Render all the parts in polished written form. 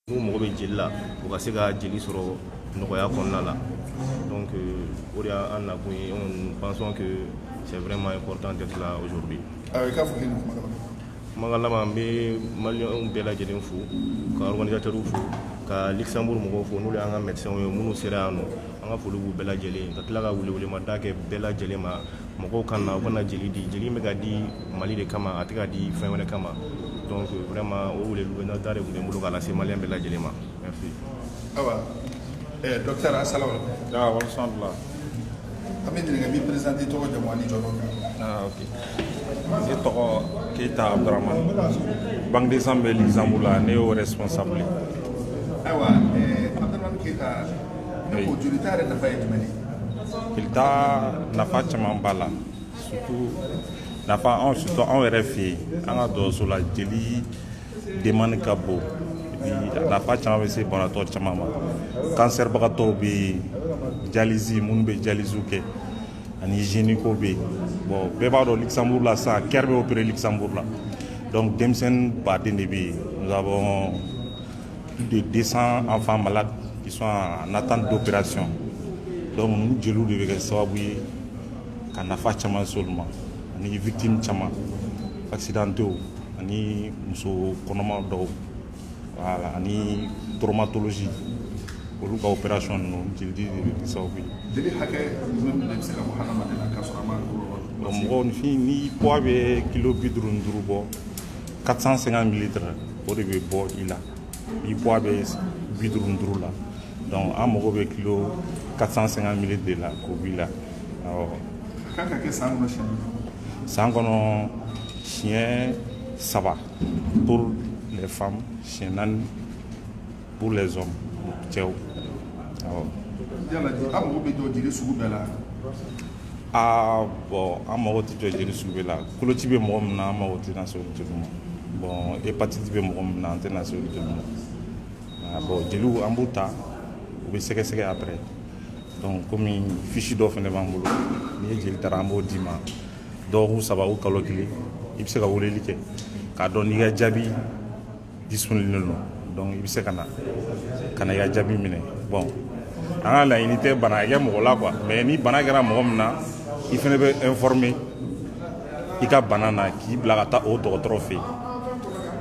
Nous mɔgɔ bɛ jeli la u ka se ka jeli sɔrɔ nɔgɔya kɔnɔna la donc o de y'an nakun ye on pensons que c'est vraiment important d'être là aujourd'hui. Kumakan laban n bɛ maliyɛnw bɛɛ lajɛlen fo ka organisateurs fo ka Luxembourg mɔgɔw fo n'olu y'an ka médecins ye minnu sera yan nɔ an ka foli b'u bɛɛ lajɛlen ka tila ka welewelemada kɛ bɛɛ lajɛlen ma mɔgɔw ka na u kana jeli di jeli bɛ ka di Mali de kama a tɛ ka di fɛn wɛrɛ kama donc vraiment o weleweleda de tun bɛ n bolo k'a lase maliyɛn bɛɛ lajɛlen ma merci. Awa docteur assalamu alaikum. Alhamdulillah. An bɛ ɲininka min présenté tɔgɔ jamu ani jɔyɔrɔ kan. Ok. Ne tɔgɔ Keita Abdurahmane Banque des Anglais Luxembourg la ne y'o responsable. Ayiwa Abdurahmane Keita ne ko jolita yɛrɛ nafa ye jumɛn ye? Jolita nafa caman b'a la surtout nafa surtout anw yɛrɛ fɛ yen an ka dɔgɔtɔrɔso la jeli demande ka bon nafa caman bɛ se banabagatɔ caman ma kansɛribagatɔw bɛ yen dialyse minnu bɛ dialyse kɛ ani hygiénico bɛ yen bon bɛɛ b'a dɔn Luxembourg la sisan CAIR bɛ opérer Luxembourg la donc denmisɛnnin baden de bɛ yen nous avons plus de 200 enfants malades qui sont en attente d'opération donc ninnu jeliw de bɛ kɛ sababu ye ka nafa caman se olu ma ani victime caman accidentés ani muso kɔnɔma dɔw voilà ani traumatologie olu ka opération ninnu jeli de bɛ kɛ sababu ye. Jeli hakɛ jumɛn de bɛ se ka bɔ hadamaden na k'a sɔrɔ a ma kɔlɔlɔ? Mɔgɔninfin ni poids bɛ kilo 55 bɔ 450 millilitres o de bɛ bɔ i la ni poids bɛ 55 la donc an mago bɛ kilo 450 millilitres de la k'o b'i la awɔ. A kan ka kɛ san kɔnɔ siɲɛ joli? San kɔnɔ siɲɛ 3 pour les femmes siɲɛ 4 pour les hommes cɛw awɔ. Yala an mago bɛ jɔ jeli sugu bɛɛ la? Bon an mago tɛ jɔ jeli sugu bɛɛ la koloci bɛ mɔgɔ min na an mago tɛ na se olu joli ma bon hépatite bɛ mɔgɔ min na an tɛ na se olu joli ma bon jeliw an b'u ta u bɛ sɛgɛsɛgɛ après donc komi fiche dɔ fana b'an bolo n'i ye jeli taara an b'o d'i ma dɔgɔkun 3 ou kalo 1 i bɛ se ka weleli kɛ k'a dɔn n'i ka jaabi disponible don donc i bɛ se ka na i ka jaabi minɛ bon an ka laɲini tɛ bana kɛ mɔgɔ la quoi mais ni bana kɛra mɔgɔ min na i fana bɛ informer i ka bana na k'i bila ka taa o dɔgɔtɔrɔ fɛ yen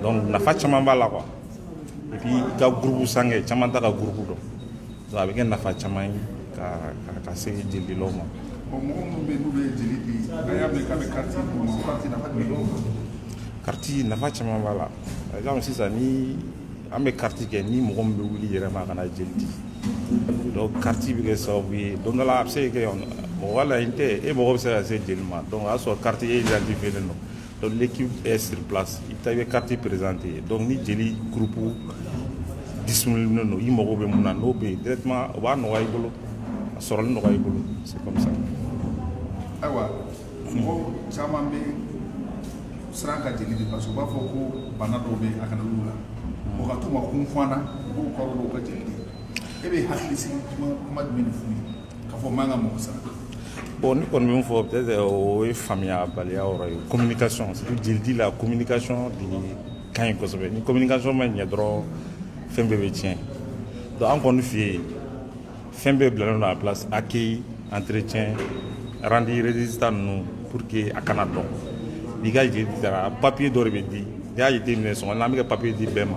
donc nafa caman b'a la quoi et puis i ka groupe sange caman ta ka groupe dɔn donc a bɛ kɛ nafa caman ye ka se jelilaw ma. Bon mɔgɔ minnu bɛ yen n'u bɛ jeli di a y'a mɛn k'a bɛ carte d'u ma carte nafa jumɛn b'o la? Carte nafa caman b'a la par exemple sisan ni an bɛ carte kɛ ni mɔgɔ min bɛ wuli yɛrɛ ma ka na jeli di donc carte bɛ kɛ sababu ye don dɔ la a bɛ se ka kɛ mɔgɔ ka laɲini tɛ e mɔgɔ bɛ se ka se jeli ma donc o y'a sɔrɔ carte ye identifié don donc l'équipe est sur place i bɛ taa i bɛ carte présenter donc ni jeli groupe disponible don i mago bɛ mun na n'o bɛ yen directement o b'a nɔgɔya i bolo a sɔrɔli nɔgɔya i bolo c'est comme ça. Ayiwa mɔgɔw caman bɛ siran ka jeli di parce que u b'a fɔ ko bana dɔw bɛ yen a kana olu la o ka to ma kun fɔ an na u b'u kɔrɔ dɔw ka jeli di e bɛ hakili sigi kuma jumɛn de f'u ye k'a fɔ man ka mɔgɔ sara? Bon ne kɔni bɛ min fɔ peut-être o ye faamuyabaliya yɔrɔ ye communication c'est jeli di la communication de ka ɲi kosɛbɛ ni communication ma ɲɛ dɔrɔn fɛn bɛɛ bɛ tiɲɛ donc an kɔni fɛ yen fɛn bɛɛ bilalen don a place accueil entretien rendu résultat ninnu pour que a kana dɔn n'i ka jeli dira papier dɔ de bɛ di n'i y'a jateminɛ sɔngɔ n'an bɛ ka papier di bɛɛ ma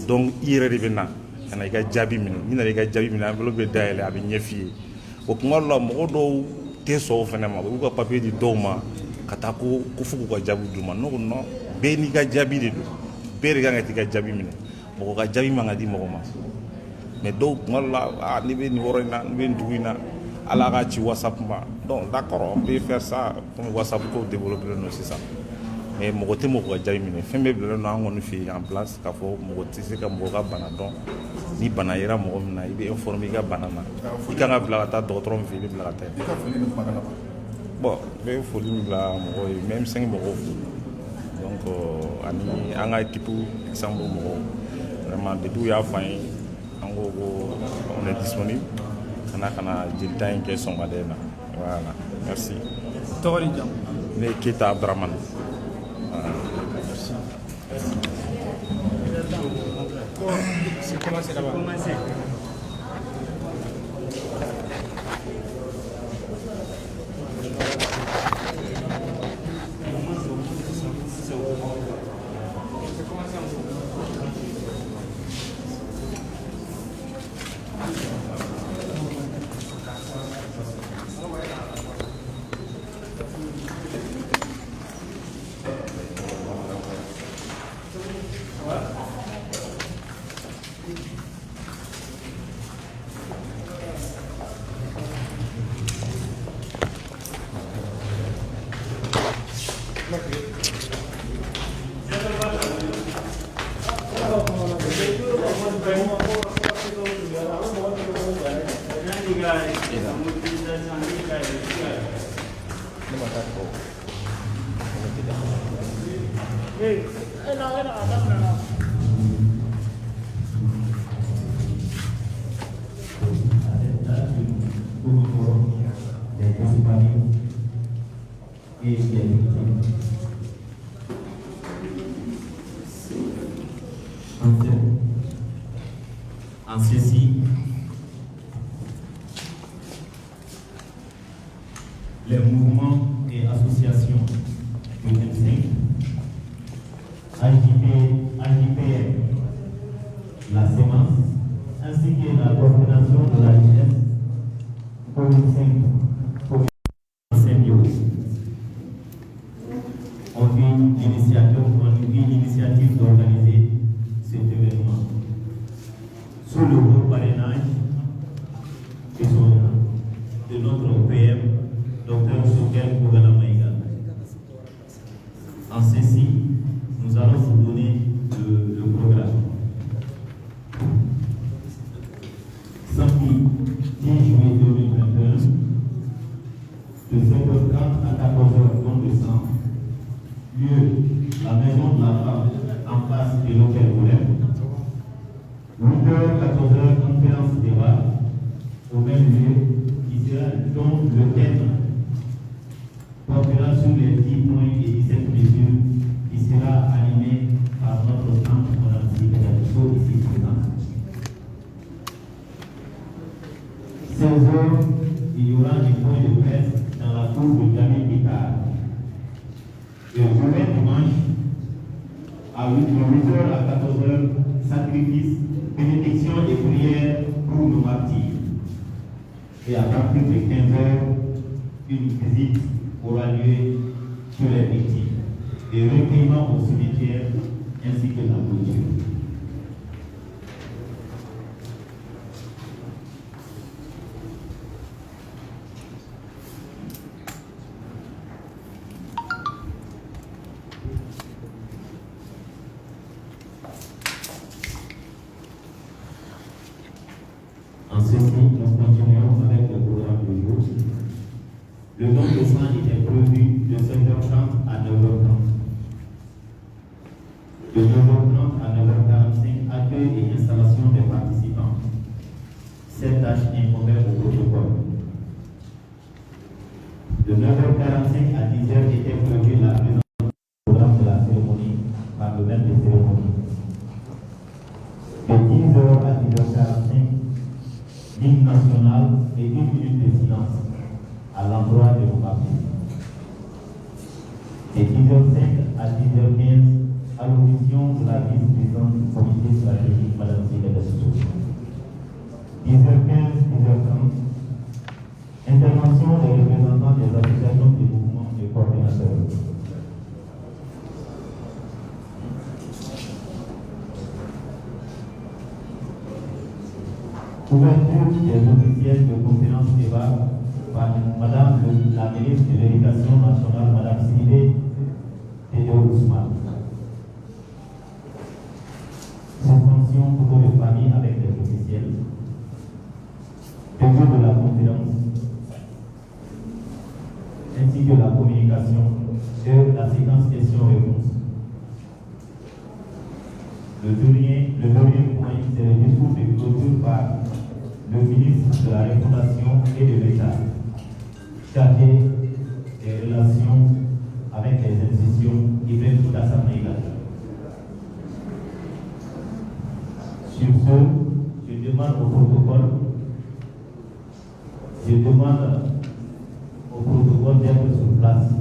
donc i yɛrɛ de bɛ na ka na i ka jaabi minɛ n'i nana i ka jaabi minɛ enveloppe bɛ dayɛlɛ a bɛ ɲɛ f'i ye o kuma dɔw la mɔgɔ dɔw tɛ sɔn o fana ma u b'u ka papier di dɔw ma ka taa ko fo k'u ka jaabi d'u ma ne ko non bɛɛ n'i ka jaabi de don bɛɛ de kan ka t'i ka jaabi minɛ mɔgɔ ka jaabi man ka di mɔgɔ ma mais dɔw kuma dɔw la ne bɛ nin yɔrɔ in na ne bɛ nin dugu in na ala k'a ci WhatsApp ma donc d'accord on peut faire ça comme WhatsApp ko développé non sisan mais mɔgɔ tɛ mɔgɔ ka jaabi minɛ fɛn bɛɛ bilalen don an kɔni fɛ yen en place k'a fɔ mɔgɔ tɛ se ka mɔgɔ ka bana dɔn ni bana yera mɔgɔ min na i bɛ informer i ka bana na i kan ka bila ka taa dɔgɔtɔrɔ min fɛ yen i bɛ bila ka taa yen. I ka foli ni kumakan laban? Bon n bɛ foli min bila mɔgɔw ye même 5 mɔgɔw donc ani an ka équipe Luxembourg mɔgɔw vraiment depuis u y'a fɔ an ye an ko ko on est disponible ka na jelita in kɛ sɔgɔmada in na voilà merci. Tɔgɔ ni jamu? Ne ye Keita Abdurahmane. Merci. C'est commencé là-bas. En ceci, les mouvements et associations de M5, AJPM, la sémence, ainsi que la coordination de la jeunesse, Covid-5, en symbiose, ont eu l'initiative d'organiser cet événement sous le haut parrainage de notre PM, Dr Sokel Kougala Maïga. En ceci, nous allons vous donner le programme. Samedi 10 juillet 2021, de 7h30 à 14h, don de sang, lieu la maison de la femme en face de l'hôtel Golem. 8h, 14h, conférence débat au même lieu, qui sera dont le thème portera sur les 10 points et 17 mesures, qui sera animé par notre centre monarchique d'Abisso ici présent. 16h, il y aura des points de presse dans la cour de Jamil Picard. Le journée dimanche, à 8h à 14h, sacrifice, bénédiction et prière pour nos martyrs. Et à partir de 15h, une visite aura lieu sur les victimes, des recueillements au cimetière ainsi que la clôture. En ceci, nous continuons avec le programme du jour. Le don de sang était prévu de 7h30 à 9h30. De 9h30 à 9h45, accueil et installation des participants. Cette tâche incombait au protocole. De 9h45 à 10h était prévu la présentation du programme de la cérémonie par le maître de cérémonie. De 10h à 10h45, l'hymne national et 1 minute de silence à l'endroit de nos martyrs. De 10h05 à 10h15, à l'audition de la vice-présidente du comité stratégique, Mme Zéga Dassou. 10h15, 10h30, intervention des représentants des associations des mouvements et coordinateurs. Ouverture des officiels de conférence débat par Madame la ministre de l'Éducation nationale, Madame Sidibé Théodore Ousmane. Suspension pour les familles avec les officiels. Début de la conférence, ainsi que la communication et la séquence questions-réponses. Le dernier point, c'est le discours de clôture par le ministre de la Refondation et de l'État, chargé des relations avec les institutions Ibrahim Boubacar Maïga. Sur ce, je demande au protocole d'être sur place.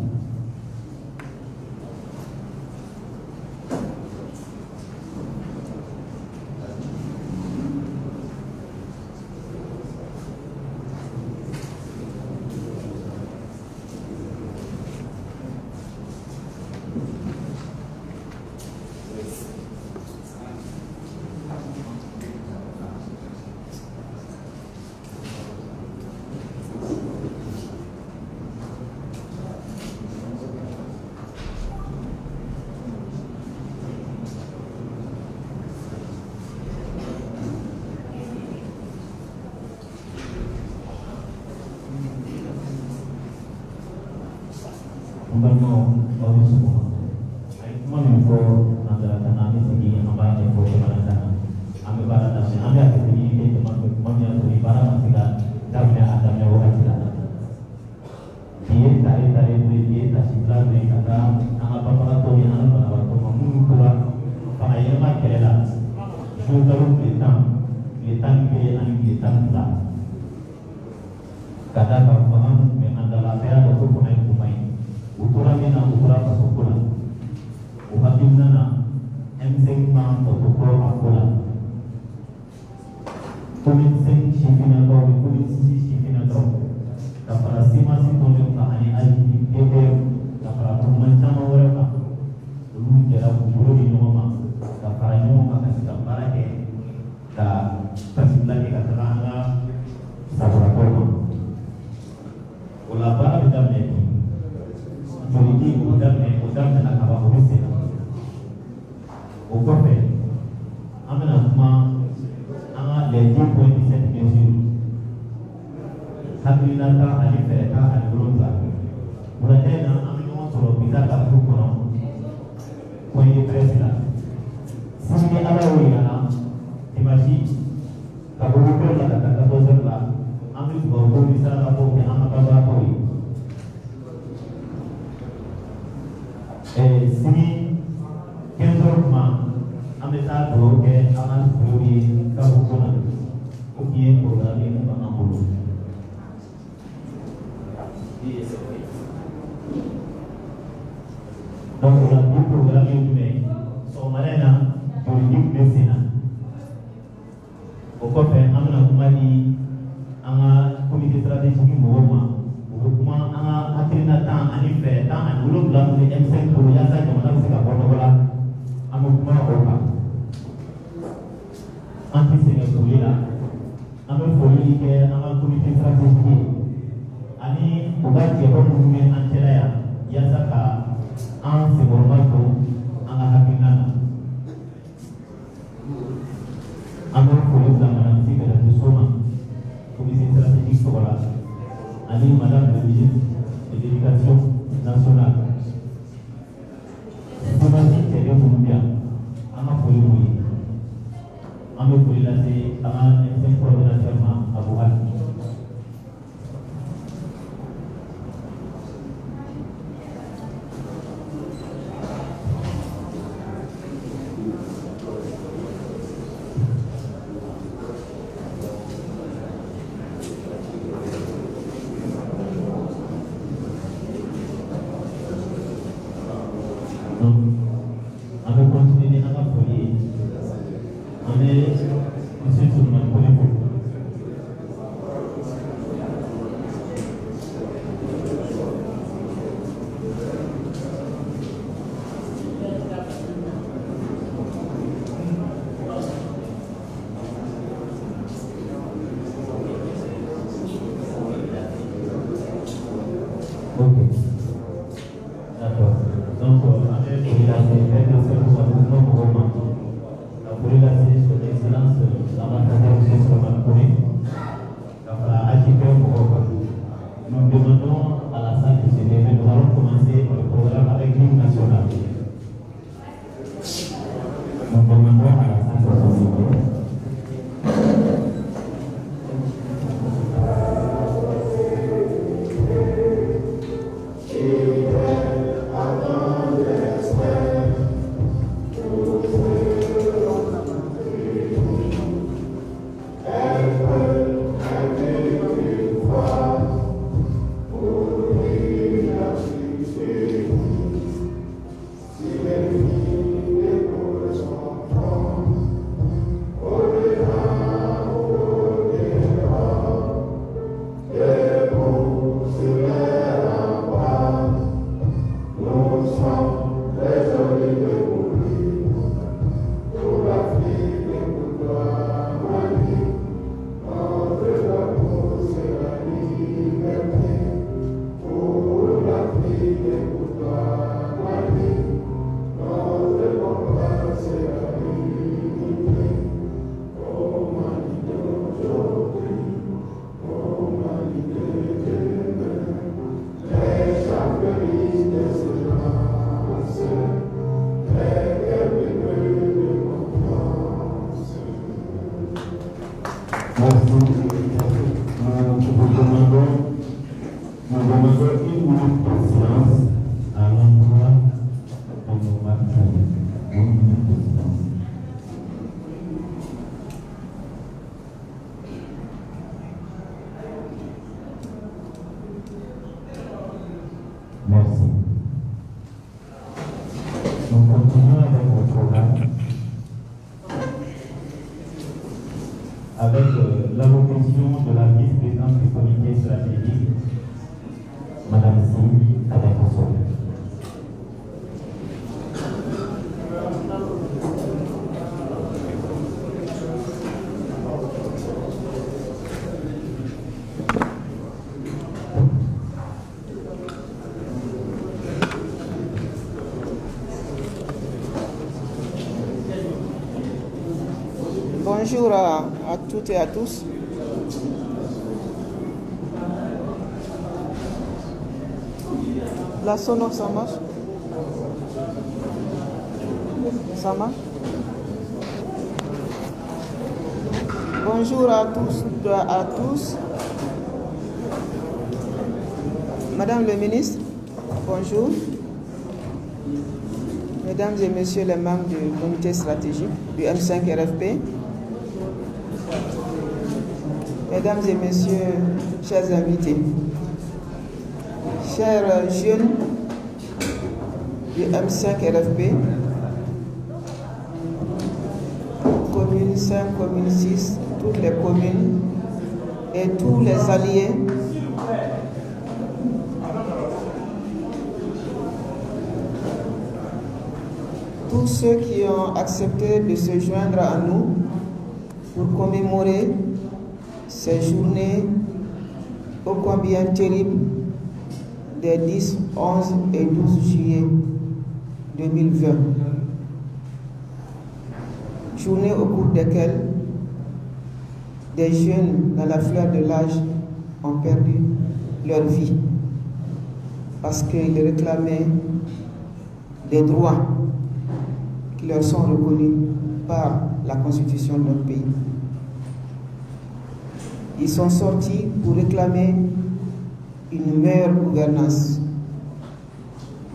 Son Excellence l'ambassadeur Nous demandons une minute de silence à l'endroit de nos martyrs. Une minute de silence. Merci. Nous continuons avec le programme avec l'allocution de la vice-présidente du comité stratégique, Madame Cindy Kadakoso. Bonjour à toutes et à tous. La sonore, ça marche? Ça marche? Bonjour à tous. Madame le ministre, bonjour. Mesdames et messieurs les membres du comité stratégique du M5 RFP, mesdames et messieurs, chers invités, chers jeunes du M5 RFP, commune 5, commune 6, toutes les communes et tous les alliés, tous ceux qui ont accepté de se joindre à nous pour commémorer ces journées ô combien terribles des 10, 11 et 12 juillet 2020. Journées au cours desquelles des jeunes dans la fleur de l'âge ont perdu leur vie parce qu'ils réclamaient des droits qui leur sont reconnus par la Constitution de notre pays. Ils sont sortis pour réclamer une meilleure gouvernance,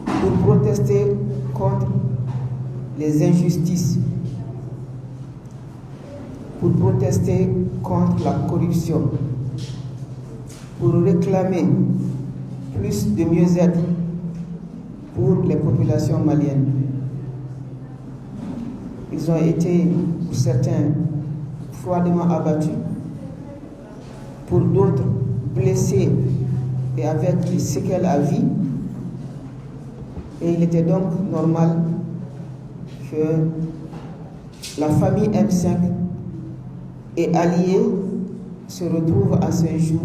pour protester contre les injustices, pour protester contre la corruption, pour réclamer plus de mieux-être pour les populations maliennes. Ils ont été, pour certains, froidement abattus, pour d'autres, blessés et avec des séquelles à vie. Et il était donc normal que la famille M5 et alliés se retrouvent à ce jour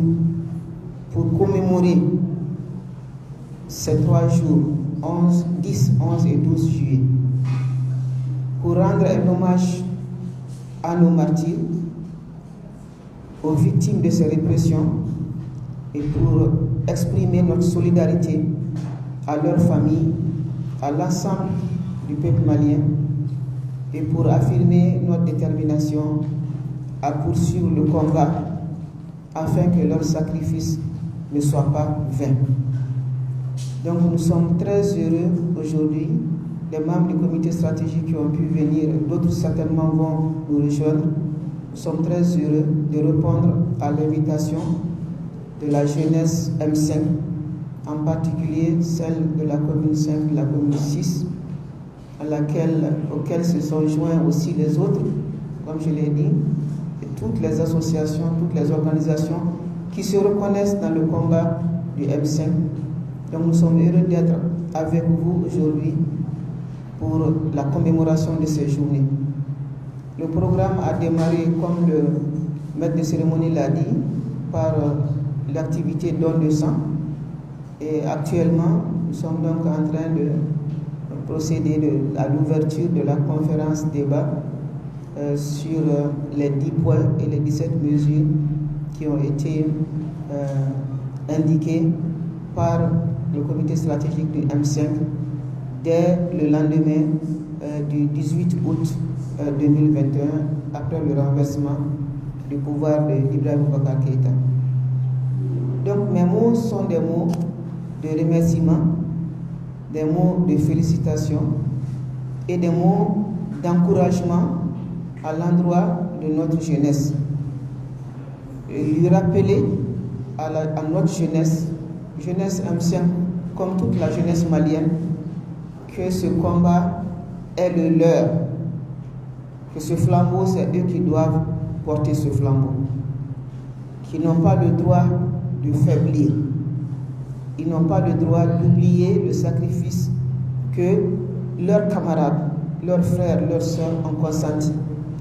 pour commémorer ces 3 jours, 10, 11 et 12 juillet, pour rendre un hommage à nos martyrs, aux victimes de ces répressions et pour exprimer notre solidarité à leurs familles, à l'ensemble du peuple malien et pour affirmer notre détermination à poursuivre le combat afin que leur sacrifice ne soit pas vain. Donc nous sommes très heureux aujourd'hui, les membres du comité stratégique qui ont pu venir, d'autres certainement vont nous rejoindre. Nous sommes très heureux de répondre à l'invitation de la jeunesse M5, en particulier celle de la commune 5, de la commune 6, auxquelles se sont joints aussi les autres, comme je l'ai dit, et toutes les associations, toutes les organisations qui se reconnaissent dans le combat du M5. Donc nous sommes heureux d'être avec vous aujourd'hui pour la commémoration de ces journées. Le programme a démarré, comme le maître de cérémonie l'a dit, par l'activité don de sang. Et actuellement, nous sommes donc en train de procéder à l'ouverture de la conférence débat sur les 10 points et les 17 mesures qui ont été indiquées par le comité stratégique du M5 dès le lendemain du 18 août 2021, après le renversement du pouvoir de Ibrahim Boubacar Keïta. Donc mes mots sont des mots de remerciement, des mots de félicitations et des mots d'encouragement à l'endroit de notre jeunesse. Et lui rappeler à notre jeunesse M5, comme toute la jeunesse malienne, que ce combat est le leur, que ce flambeau, c'est eux qui doivent porter ce flambeau, qui n'ont pas le droit de faiblir, ils n'ont pas le droit d'oublier le sacrifice que leurs camarades, leurs frères, leurs sœurs ont consenti.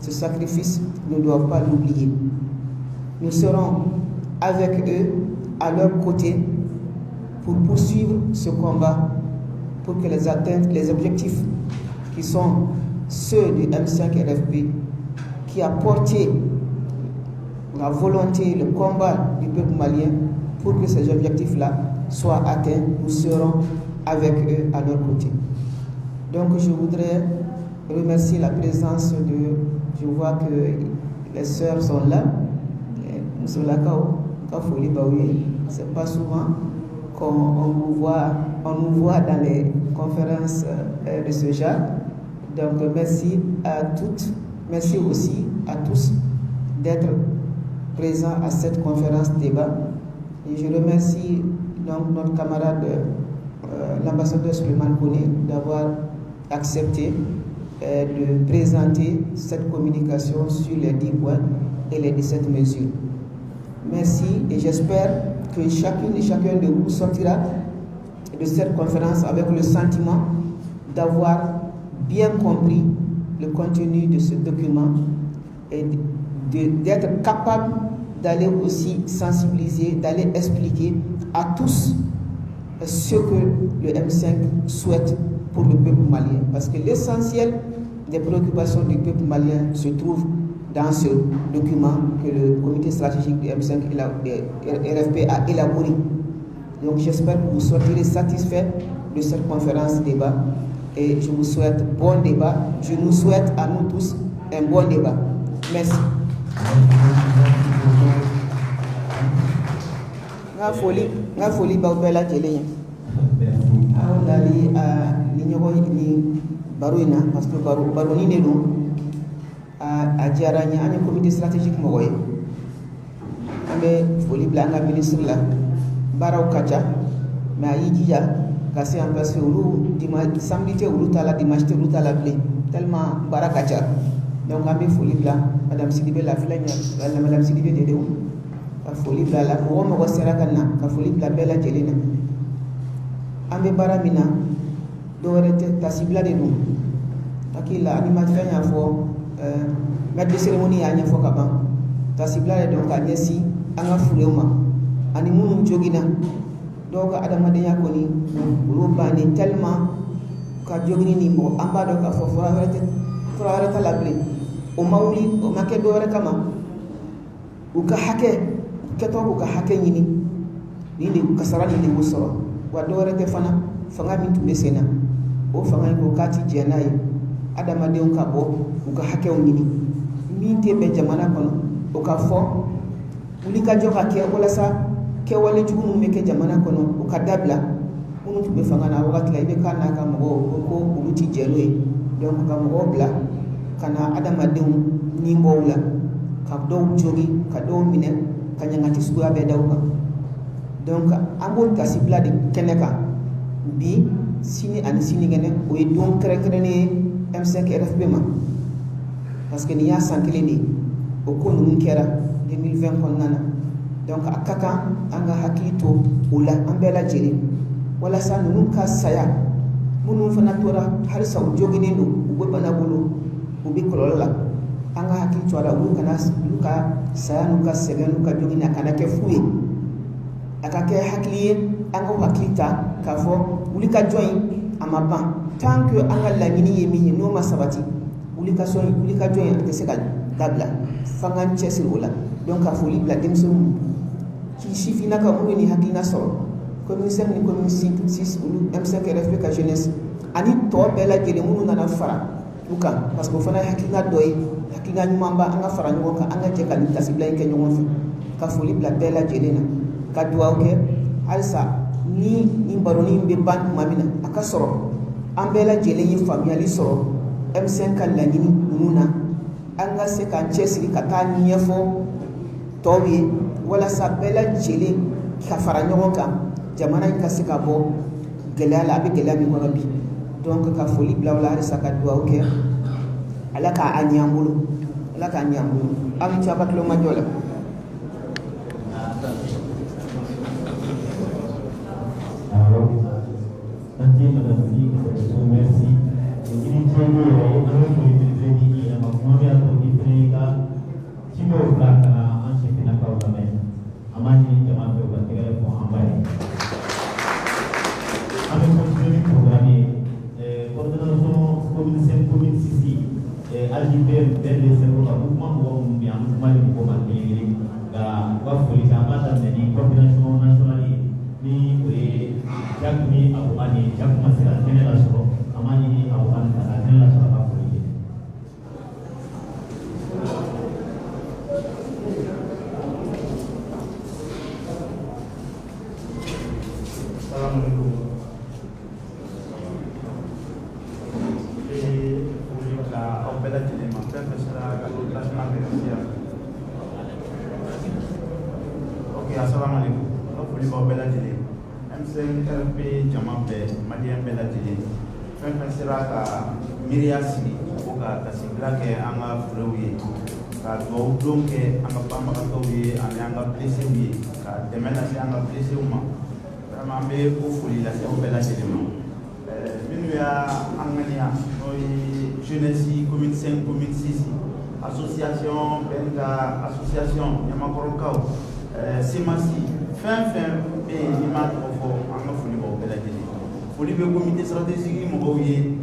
Ce sacrifice, ils ne doivent pas l'oublier. Nous serons avec eux, à leur côté, pour poursuivre ce combat, pour que les objectifs qui sont ceux du M5 RFP, qui a porté la volonté, le combat du peuple malien, pour que ces objectifs-là soient atteints, nous serons avec eux à leur côté. Donc je voudrais remercier la présence de... Je vois que les sœurs sont là. C'est pas souvent qu'on nous voit dans les conférences de ce genre. Donc merci à toutes, merci aussi à tous d'être présents à cette conférence débat. Et je remercie donc notre camarade l'ambassadeur Suleiman Kone d'avoir accepté de présenter cette communication sur les 10 points et les 17 mesures. Merci et j'espère que chacune et chacun de vous sortira de cette conférence avec le sentiment d'avoir bien compris le contenu de ce document et d'être capable d'aller aussi sensibiliser, d'aller expliquer à tous ce que le M5 souhaite pour le peuple malien. Parce que l'essentiel des préoccupations du peuple malien se trouve dans ce document que le comité stratégique du M5 et RFP a élaboré. Donc j'espère que vous sortirez satisfaits de cette conférence débat et je vous souhaite bon débat. Je nous souhaite à nous tous un bon débat. Merci. Nga foli baw bela jele aw dali ni ñogo ni baruina parce que baru ni ne do a jaranya ani comité stratégique mo goy ambe foli blanga ministre la baraw kacha ma yi jija kasi en place ulu dimanche samedi te ulu tala dimanche te ulu tala blé tellement barakacha donc ambe foli bla madame Sidibé la filanya la madame Sidibé de dew ka foli bla la mo sera kana ka foli bla bela jelena ambe baramina do rete tasibla de dum akila animateur nya fo maître de cérémonie ya nya fo kaba tasibla de donc anyesi anga fulema ani munu jogina do ka adama de yakoni ro bani tellement ka jogini ni mo amba do ka fo fo rete la blé o mawli o make do re kama uka hake keto uka hake nyini ni kasara ni musoro wa do rete fana fanga min tumbe sena o fanga ko kati jenai adama de on ka bo uka hake o nyini min te be jamana kono o ka fo uli ka joka ke wala sa ke wala jugu me ke jamana kono o ka dabla unu tumbe fanga na wakati la ibe kana ka mo ko uluti jeloy donc ka mo bla kana adama de ni mbowla ka do jogi ka do minen ka nyangati suwa be dawka donc amul kasibla de keneka bi sini ani sini gene o e don krekene M5 RFP ma parce que ni ya sankele ni o ko nun kera 2020 kon nana donc akaka anga hakito ula ambela jeri wala sa nun ka saya munun fana tora har sa jogi ne do o bana bulu o bi kolola anga hakito ara u kana luka saya nuka segen nuka jogi na kana ke fuye akake hakliye anga hakita kafo ulika join amaba tant que anga la mini yemi no masabati ulika join ate segal dabla fangan chesirula donc afoli bla demsum ki sifina ka mu ni hakina so commissaire ni commissaire 6 ulu M5 RFP ka jeunesse ani to bela gele munu na fara uka parce que fana hakina doy hakilina ɲuman ba an ka fara ɲɔgɔn kan an ka jɛ ka nin tasibila in kɛ ɲɔgɔn fɛ ka foli bila bɛɛ lajɛlen na ka dugawu kɛ halisa ni nin baronin bɛ ban tuma min na a ka sɔrɔ an bɛɛ lajɛlen ye faamuyali sɔrɔ M5 ka laɲini ninnu na an ka se k'an cɛsiri ka taa ɲɛfɔ tɔw ye walasa bɛɛ lajɛlen ka fara ɲɔgɔn kan jamana in ka se ka bɔ gɛlɛya la a bɛ gɛlɛya min kɔnɔ bi donc ka foli bila o la halisa ka dugawu kɛ ala k'a ɲɛ an bolo ala k'a ɲɛ an bolo aw ni ce a' ka tulomajɔ la. Jeunesse commune 5 commune 6 association Benga association Yamakorokaw Simasi fin et Nima Trofo en folie au Belagé. Folie be comité stratégique mo ye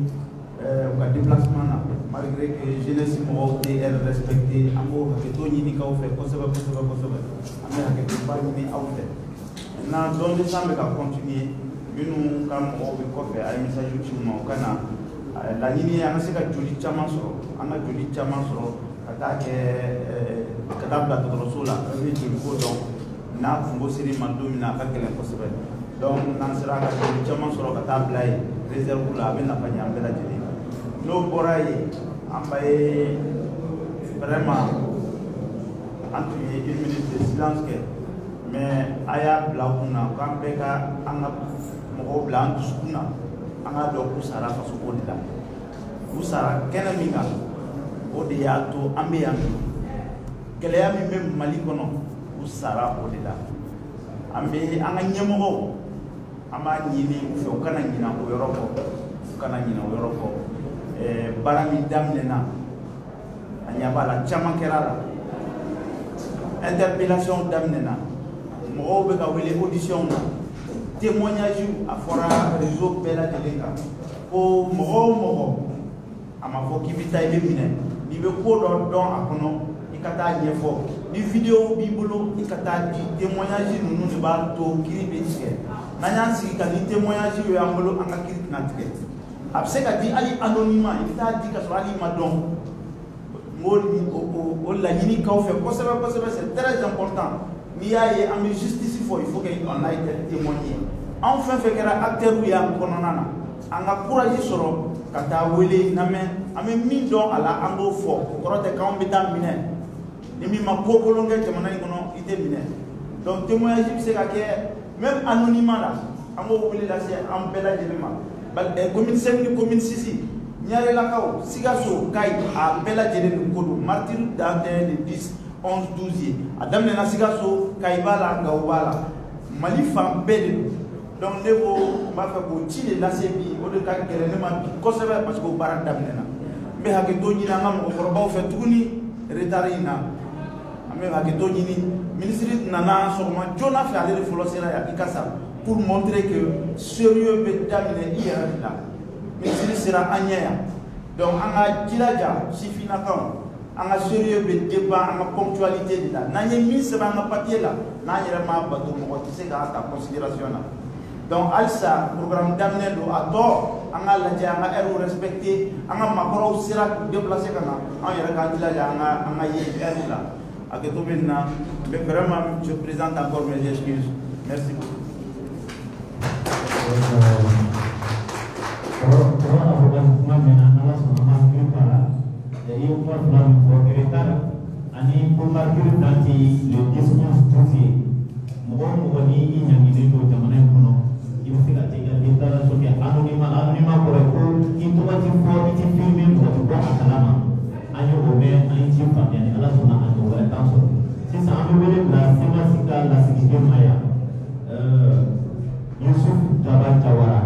ka déplacement malgré que jeunesse mo est respecté amo que to ni ka fait kosoba amé que pas ni out na don de sambe ka continuer nous kam o be ko fait ay message ci mo kana la ligne an se ka joli caman sɔrɔ an ka joli caman sɔrɔ ka taa kɛ ka taa bila dɔgɔtɔrɔso la an bɛ joli ko dɔn n'a kungo seri ma don min na a ka gɛlɛn kosɛbɛ donc n'an sera ka joli caman sɔrɔ ka taa bila yen réserve la a bɛ nafa ɲɛ an bɛɛ lajɛlen n'o bɔra yen an b'a ye vraiment an tun ye une minute de silence kɛ mais a y'a bila kun na k'an bɛɛ ka an ka mɔgɔw bila an dusukun na an ka dɔn k'u sara faso ko de la u sara kɛnɛ min kan o de y'a to an bɛ yan gɛlɛya min bɛ Mali kɔnɔ u sara o de la an bɛ an ka ɲɛmɔgɔw an b'a ɲini u fɛ u kana ɲina o yɔrɔ kɔ u kana ɲina o yɔrɔ kɔ baara min daminɛna a ɲɛ b'a la caman kɛra la interpellation daminɛna mɔgɔw bɛ ka wele audition na témoignage a fɔra réseau bɛɛ lajɛlen kan ko mɔgɔ o mɔgɔ a ma fɔ k'i bɛ taa i bɛ minɛ n'i bɛ ko dɔ dɔn a kɔnɔ i ka taa ɲɛfɔ ni vidéo b'i bolo i ka taa di témoignage ninnu de b'a to kiiri bɛ tigɛ n'an y'an sigi ka ni témoignage ye an bolo an ka kiiri tɛna tigɛ a bɛ se ka di hali anonymat i bɛ taa di ka sɔrɔ hali i ma dɔn o laɲini k'aw fɛ kosɛbɛ kosɛbɛ c'est très important n'i y'a ye an bɛ justice fɔ il faut qu'on aille témoigner anw fɛn fɛn kɛra acteur ye an kɔnɔna na an ka courage sɔrɔ ka taa wele lamɛn an bɛ min dɔn a la an b'o fɔ o kɔrɔ tɛ k'anw bɛ taa minɛ ni min ma ko kolon kɛ jamana in kɔnɔ i tɛ minɛ donc témoignage bɛ se ka kɛ même anonymat la an b'o wele lase an bɛɛ lajɛlen ma commune 5 ni commune 6 Ɲarelakaw Sikaso Kayi a bɛɛ lajɛlen ni ko don martyr Dantɛ de 10 11 12 ye a daminɛna Sikaso Kayi b'a la Gawo b'a la Mali fan bɛɛ de don donc ne ko n b'a fɛ k'o ci de lase bi o de ka gɛlɛn ne ma bi kosɛbɛ parce que o baara daminɛna n bɛ hakɛto ɲini an ka mɔgɔkɔrɔbaw fɛ tuguni retard in na an bɛ hakɛto ɲini ministre nana sɔgɔma joona fɛ ale de fɔlɔ sera yan ICASA pour montrer que sérieux bɛ daminɛ i yɛrɛ de la ministre sera an ɲɛ yan donc an ka jilaja sifinnakaw an ka sérieux bɛ dépend an ka ponctualité de la n'an ye min sɛbɛn an ka papier la n'an yɛrɛ m'a bato mɔgɔ tɛ se k'a ta considération na donc halisa programme daminɛ don a tɔ anga laje anga eru respecté anga makoro sira déplacer kana an yɛrɛ ka dilaja anga ye eru la aketo benna mais vraiment je présente encore mes excuses merci beaucoup. Ani pour marquer dans le discours posé mɔgɔ ni i ɲanginen don jamana in kɔnɔ i bɛ se ka taa i ka déclaration kɛ anonymat kɔrɔ ye ko i tɔgɔ ti fɔ i ti filmé mɔgɔ ti bɔ a kalama an ye o mɛn an ye ci faamuya ni ala sɔnna a ɲɔgɔn wɛrɛ t'an sɔrɔ sisan an bɛ wele bila semasi ka lasigiden ma yan Yusuf Daba Jawara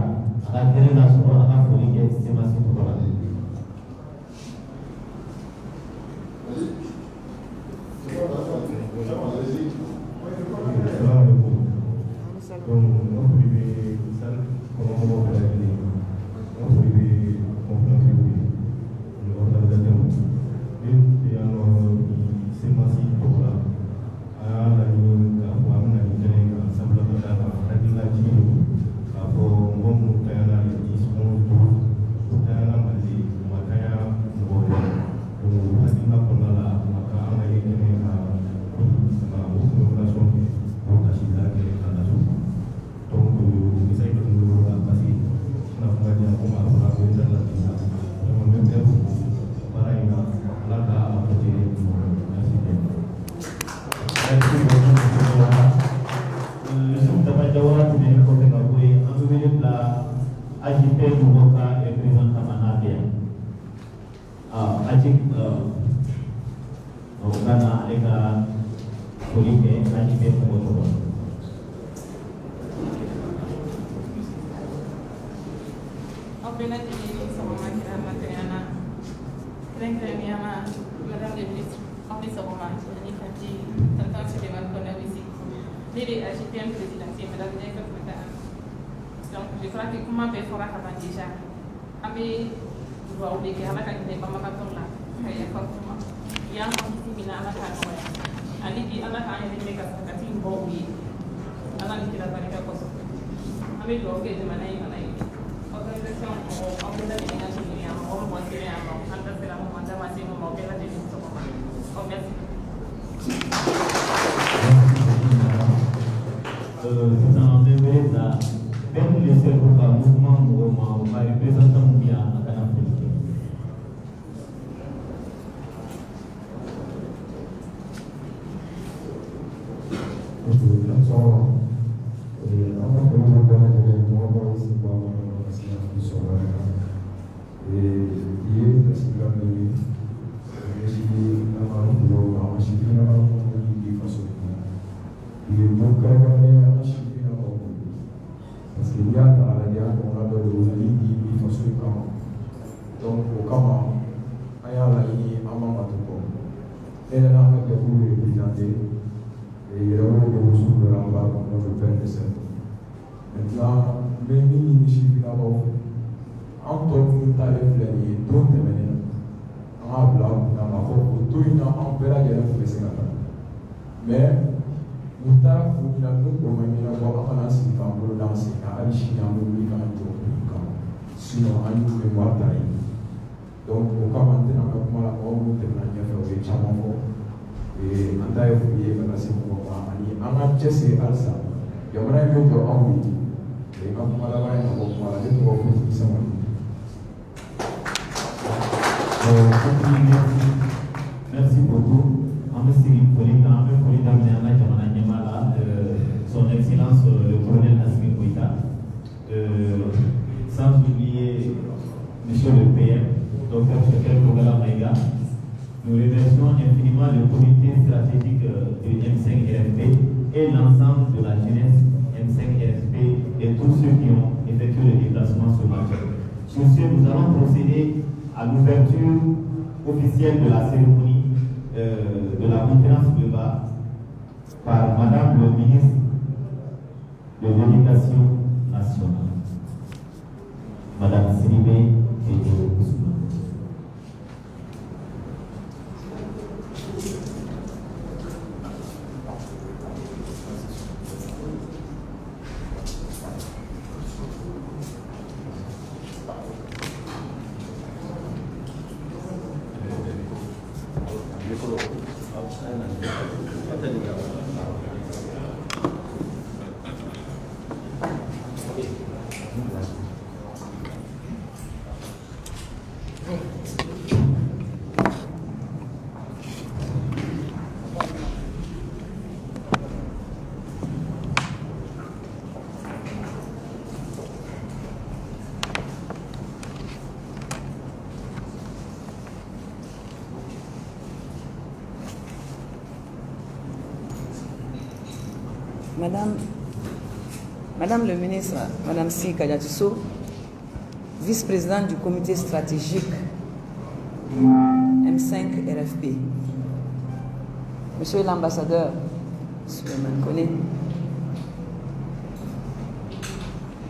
a ka gɛrɛ ka sɔrɔ a ka foli kɛ semasi tɔgɔ la. Merci beaucoup. Son Excellence le colonel Assimi Goïta, sans oublier Monsieur le PM, Dr Shekel Kogala Maïga. Nous remercions infiniment le comité stratégique de M5RFP et l'ensemble de la jeunesse M5RFP et tous ceux qui ont effectué le déplacement ce matin. Sur ce, nous allons procéder à l'ouverture officielle de la cérémonie de la conférence de bas par Madame le ministre de l'Éducation nationale, Madame Sidibé et Ousmane. Madame le ministre, Madame Si Kadiatusso, vice-présidente du comité stratégique M5 RFP, Monsieur l'ambassadeur Souleymane Koné,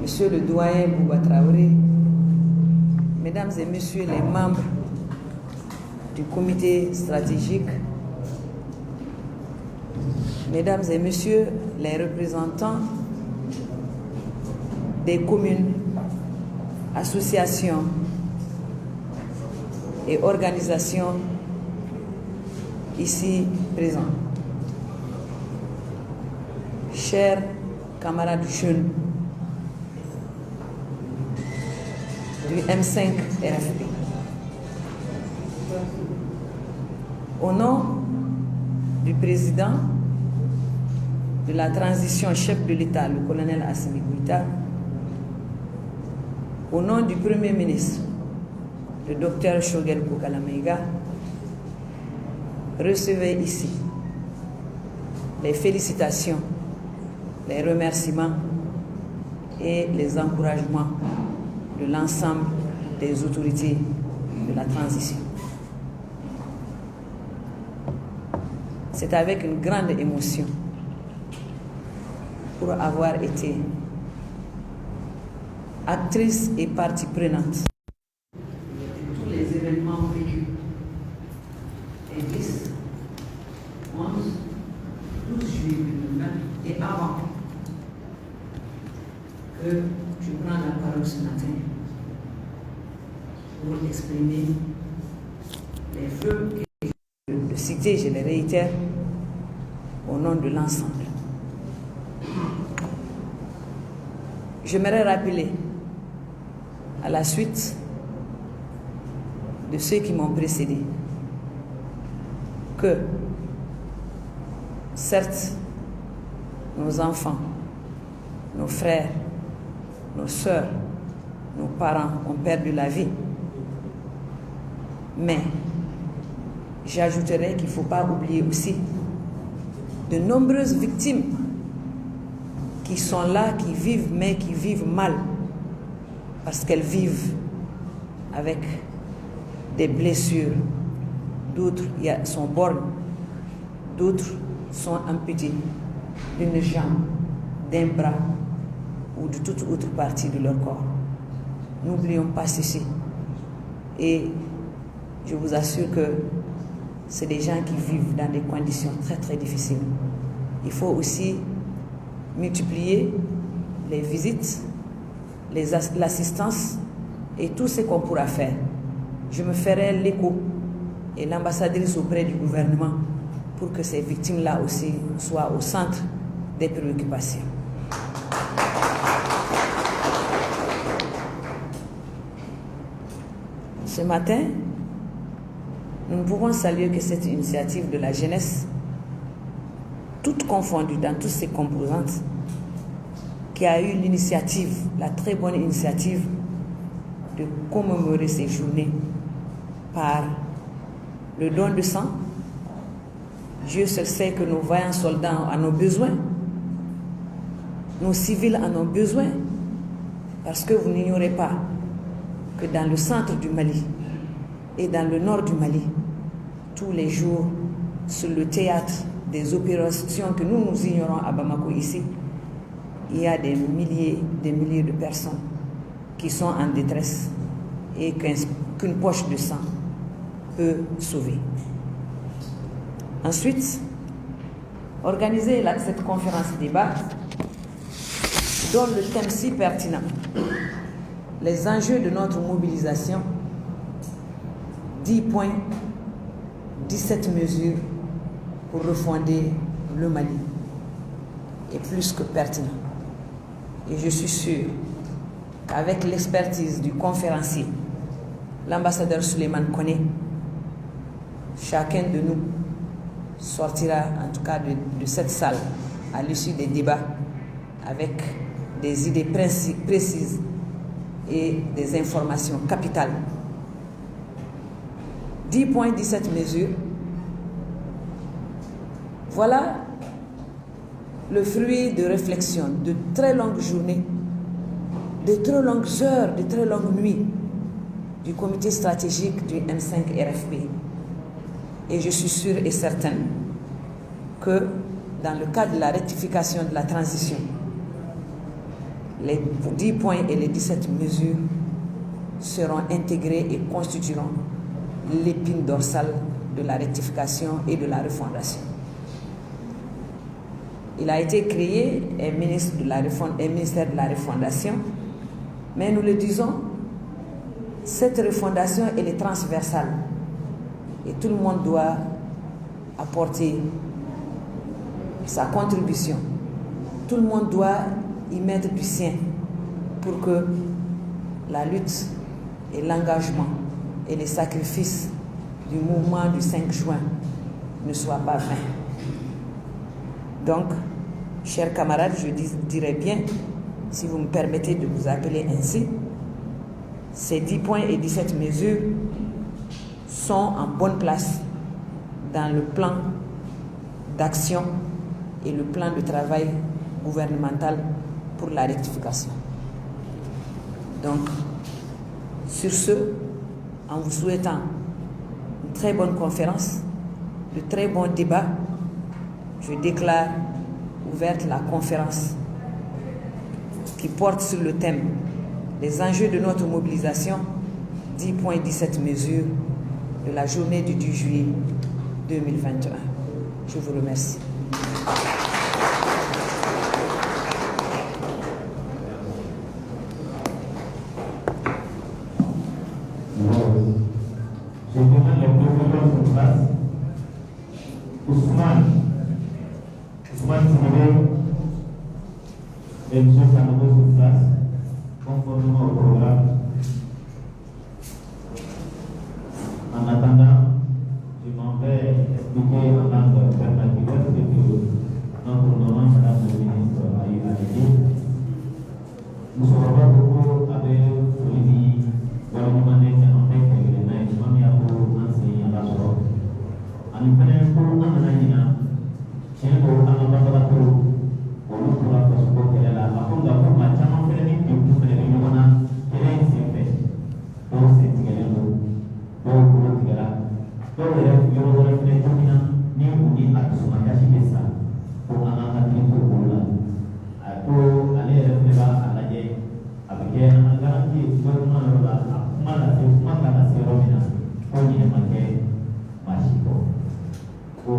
Monsieur le doyen Bouba Traoré, Mesdames et Messieurs les membres du comité stratégique, Mesdames et Messieurs les représentants des communes, associations et organisations ici présents. Chers camarades jeunes du M5 RFP, au nom du président de la transition chef de l'État, le colonel Assimi Goïta, au nom du Premier ministre, le docteur Choguel Koukalameiga, recevez ici les félicitations, les remerciements et les encouragements de l'ensemble des autorités de la transition. C'est avec une grande émotion pour avoir été actrice et partie prenante de tous les événements vécus les 10, 11, 12 juillet 2020 et avant que je prenne la parole ce matin pour exprimer les vœux que je de citer, je les réitère au nom de l'ensemble. J'aimerais rappeler, à la suite de ceux qui m'ont précédé, que certes, nos enfants, nos frères, nos sœurs, nos parents ont perdu la vie, mais j'ajouterais qu'il ne faut pas oublier aussi de nombreuses victimes qui sont là, qui vivent, mais qui vivent mal, parce qu'elles vivent avec des blessures. D'autres sont bornes, d'autres sont amputés d'une jambe, d'un bras ou de toute autre partie de leur corps. N'oublions pas ceci. Et je vous assure que c'est des gens qui vivent dans des conditions très très difficiles. Il faut aussi multiplier les visites, l'assistance et tout ce qu'on pourra faire. Je me ferai l'écho et l'ambassadrice auprès du gouvernement pour que ces victimes-là aussi soient au centre des préoccupations. Ce matin, nous ne pouvons saluer que cette initiative de la jeunesse, toutes confondues dans toutes ses composantes, qui a eu l'initiative, la très bonne initiative de commémorer ces journées par le don de sang. Dieu seul sait que nos vaillants soldats en ont besoin, nos civils en ont besoin, parce que vous n'ignorez pas que dans le centre du Mali et dans le nord du Mali, tous les jours, sur le théâtre des opérations que nous ignorons à Bamako ici, il y a des milliers de personnes qui sont en détresse et qu'une poche de sang peut sauver. Ensuite, organiser cette conférence débat donne le thème si pertinent: les enjeux de notre mobilisation, 10 points, 17 mesures pour refonder le Mali est plus que pertinent. Et je suis sûr qu'avec l'expertise du conférencier, l'ambassadeur Souleymane Koné, chacun de nous sortira en tout cas de cette salle à l'issue des débats avec des idées précises et des informations capitales. 10 points, 17 mesures. Voilà le fruit de réflexion, de très longues journées, de très longues heures, de très longues nuits du comité stratégique du M5 RFP. Et je suis sûre et certaine que dans le cadre de la rectification de la transition, les 10 points et les 17 mesures seront intégrés et constitueront l'épine dorsale de la rectification et de la refondation. Il a été créé un ministère de la refondation, mais nous le disons, cette refondation elle est transversale et tout le monde doit apporter sa contribution. Tout le monde doit y mettre du sien pour que la lutte et l'engagement et les sacrifices du mouvement du 5 juin ne soient pas vains. Donc, chers camarades, je dirais bien, si vous me permettez de vous appeler ainsi, ces 10 points et 17 mesures sont en bonne place dans le plan d'action et le plan de travail gouvernemental pour la rectification. Donc, sur ce, en vous souhaitant une très bonne conférence, de très bons débats, je déclare ouverte la conférence qui porte sur le thème des enjeux de notre mobilisation, 10 points 17 mesures de la journée du 10 juillet 2021. Je vous remercie. Je demande les présidents sur place. Ousmane Sibé et M. Sanogo sur place, conformément au programme. En attendant, je m'en vais expliquer en langue alternative ce que notre maman, Madame la ministre, a eu à dire. Nous sommes pas beaucoup avec Olivier Walumane qui en fait que les nains, mamie a pour enseigner à la sorte. En prenant pour un ananina, tiens pour un ambassadeur pour nous pour la passport qu'elle est là. Après, on a pour ma chama fait les filles pour faire les millions, qu'elle est ici fait. Donc, c'est tigre l'eau. Donc, pour le tigre là. Donc, il y a une fenêtre qui ni ou ni à tout son caché de ça. Pour un ananina pour là. Pour aller à la guerre. Avec un garantie, gouvernement là. Mana la seromina kwenye make mashiko ko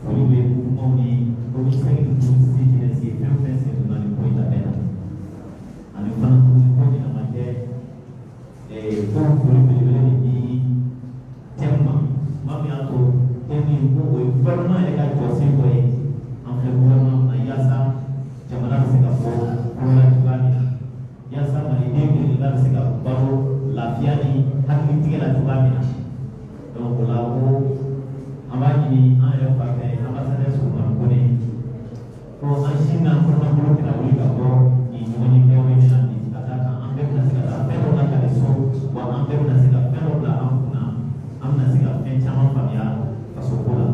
olive moni ko misai kusi jine si fenfense na ni poita pena ani fana kwenye na make ko olive ni tema mami ato temi ko gouvernement ka josi ko en fait gouvernement na yasa jamana Singapore ko la tugani yasa mali demi la Singapore la fiani hakili tigɛ la cogoya min na donc o la ko an b'a ɲini an yɛrɛ fanfɛ ambassadeur Souleymane Koné ko an si n'an kɔnɔnabolo tɛna wuli ka bɔ nin ɲɔgɔnye kɛw min na bi ka d'a kan an bɛɛ bɛna se ka taa fɛn dɔ la ka di so wa an bɛɛ bɛna se ka fɛn dɔ bila an kunna an bɛna se ka fɛn caman faamuya faso ko la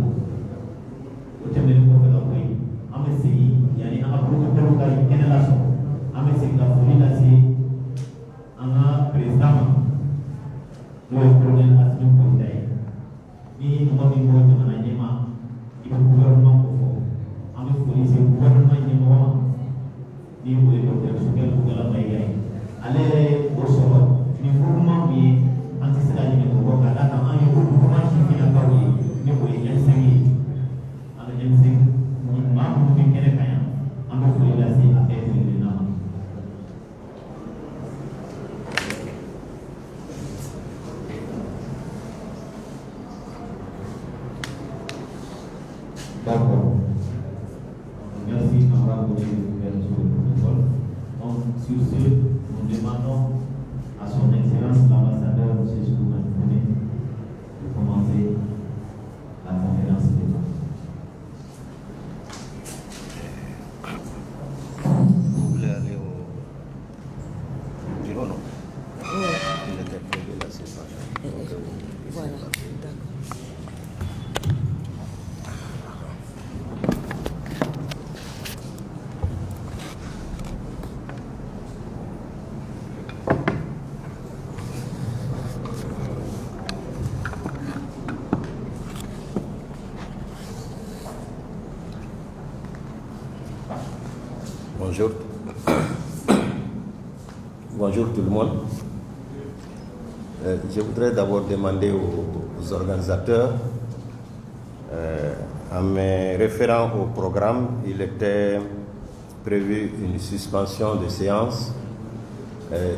D'accord. Merci, Amra, pour les nouvelles sur le protocole. Donc, sur ce, nous demandons à son Excellence l'ambassadeur M. Souman Foune de commencer la conférence de débat. Vous voulez aller au bureau, non? Oui. Il était prévu là, c'est ça. Voilà, d'accord. Bonjour. Bonjour tout le monde. Je voudrais d'abord demander aux organisateurs, en me référant au programme, il était prévu une suspension de séance,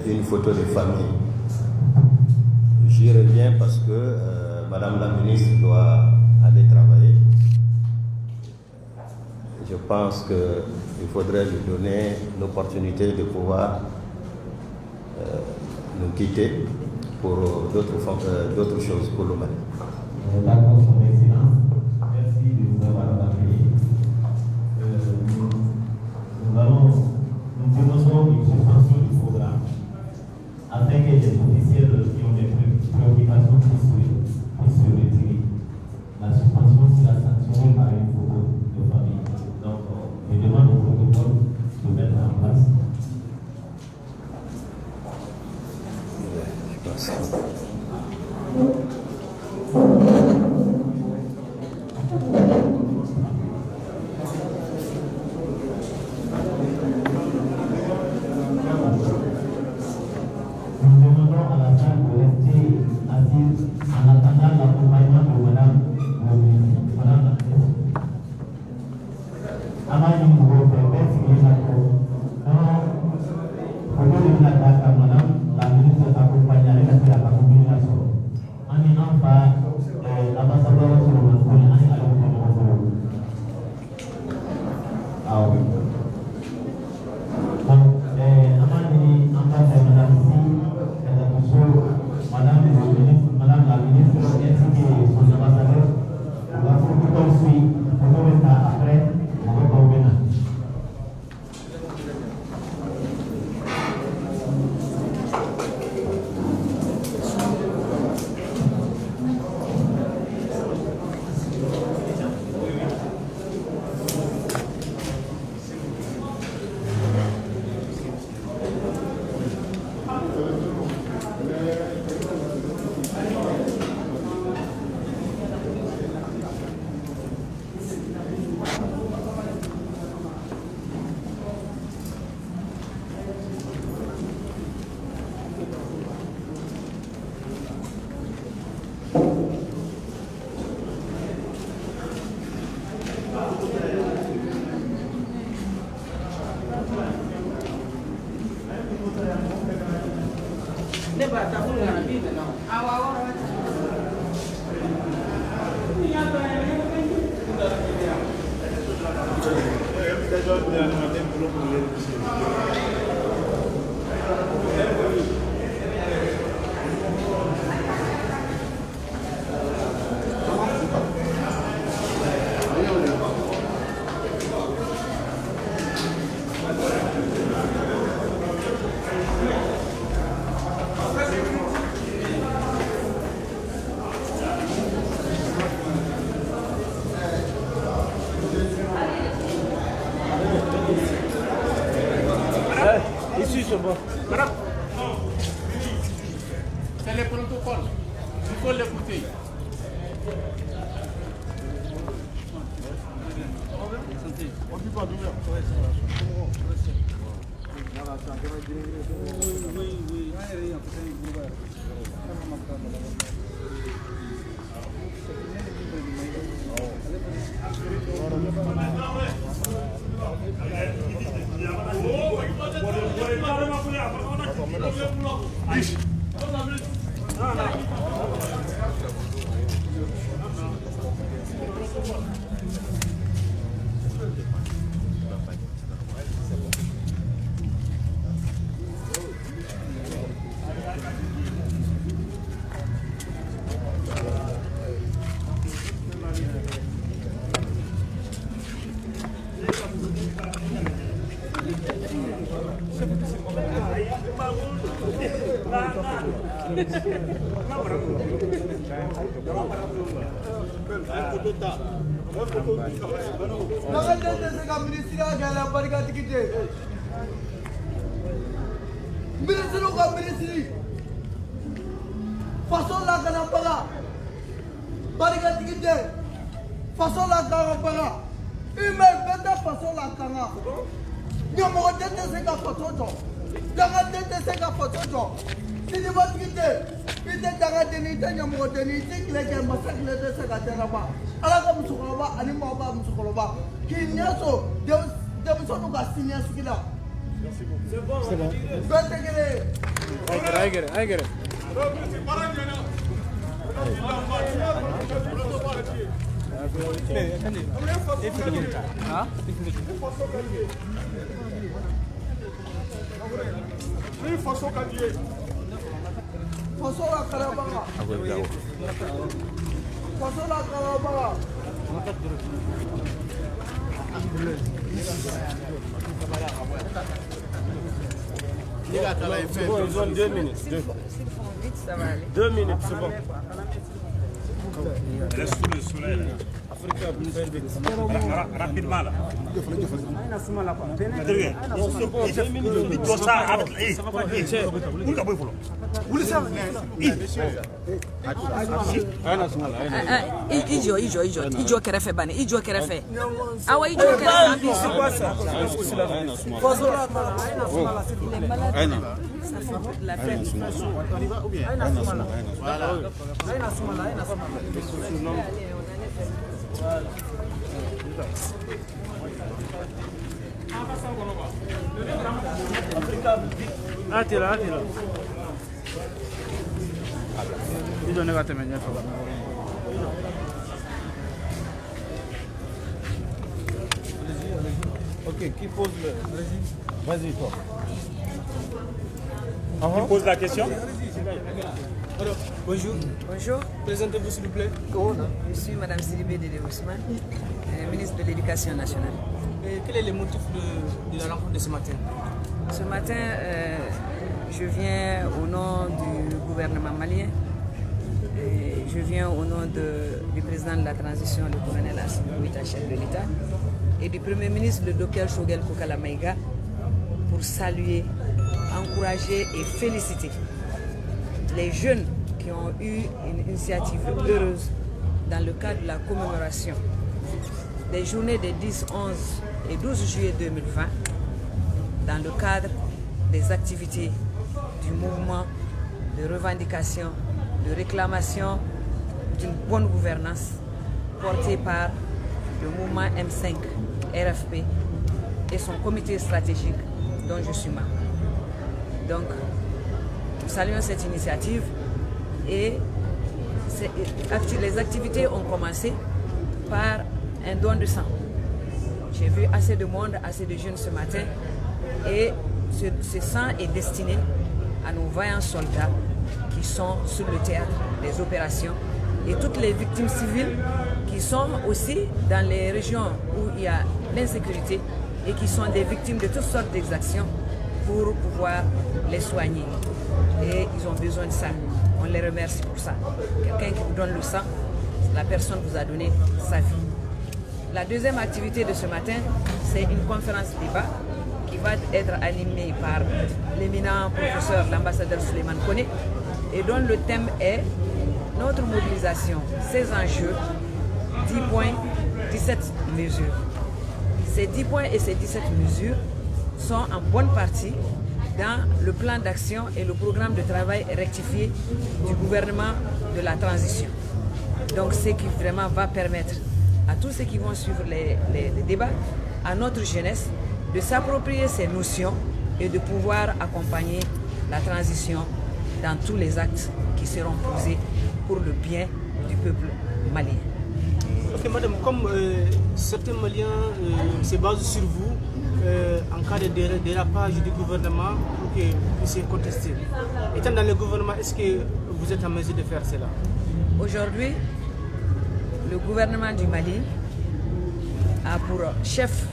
une photo de famille. J'y reviens parce que Madame la ministre doit aller travailler. Je pense qu'il faudrait lui donner l'opportunité de pouvoir nous quitter pour d'autres choses pour le moment. D'accord, son Excellence. Merci de nous avoir accueillis. Nous demandons une suspension du programme afin que les officiels qui ont des préoccupations puissent se retirer. La suspension sera sanctionnée par une photo de famille. Donc, je demande au protocole de mettre en place. Nous demandons à la salle de rester assise en attendant l'accompagnement de Madame la ministre. Amani Mourope, merci Madame la ministre accompagnerait la communication. On est en bas, l'ambassadeur sur le monde, on est à l'autre. Ah oui. Donc, Amani, en bas, c'est Madame Madame la ministre, ainsi que son ambassadeur, on va tout suivre, on va mettre après, on va pas venir. Madame, c'est le protocole. Il faut l'écouter. On ne peut pas d'ouvrir. Oui. Ils ont 2 minutes. S'ils font vite, ça va aller. 2 minutes, c'est bon. Reste sous le soleil. Rapidement là. Ijo kerefe bane, ijo kerefe. Awa ijo kerefe. C'est quoi ça? Ça fait de la peine. Ah, t'es là, t'es là. Il doit pas te mener. Ok, qui pose le... Vas-y, toi. Qui pose la question? Alors, bonjour. Bonjour, Présentez-vous s'il vous plaît. je suis Madame Sidibé Dédé Ousmane, ministre de l'Éducation nationale. Et quel est le motif de la rencontre de ce matin? Ce matin, je viens au nom du gouvernement malien. Et je viens au nom du président de la transition, le colonel Assimi Goïta, chef de l'État, et du Premier ministre, le Dr Choguel Kokala Maïga, pour saluer, encourager et féliciter les jeunes qui ont eu une initiative heureuse dans le cadre de la commémoration des journées des 10, 11 et 12 juillet 2020, dans le cadre des activités du mouvement de revendication, de réclamation d'une bonne gouvernance porté par le mouvement M5 RFP et son comité stratégique dont je suis membre. Donc, nous saluons cette initiative et les activités ont commencé par un don de sang. J'ai vu assez de monde, assez de jeunes ce matin et ce sang est destiné à nos vaillants soldats qui sont sur le théâtre des opérations et toutes les victimes civiles qui sont aussi dans les régions où il y a l'insécurité et qui sont des victimes de toutes sortes d'exactions pour pouvoir les soigner. Et ils ont besoin de ça. On les remercie pour ça. Quelqu'un qui vous donne le sang, la personne vous a donné sa vie. La deuxième activité de ce matin, c'est une conférence débat qui va être animée par l'éminent professeur, l'ambassadeur Souleymane Koné, et dont le thème est notre mobilisation, ses enjeux, 10 points, 17 mesures. Ces 10 points et ces 17 mesures sont en bonne partie dans le plan d'action et le programme de travail rectifié du gouvernement de la transition. Donc ce qui vraiment va permettre à tous ceux qui vont suivre les débats, à notre jeunesse, de s'approprier ces notions et de pouvoir accompagner la transition dans tous les actes qui seront posés pour le bien du peuple malien. Ok, madame, comme certains Maliens se basent sur vous en cas de dérapage du gouvernement pour que vous puissiez contester. Étant dans le gouvernement, est-ce que vous êtes en mesure de faire cela? Aujourd'hui, le gouvernement du Mali a pour chef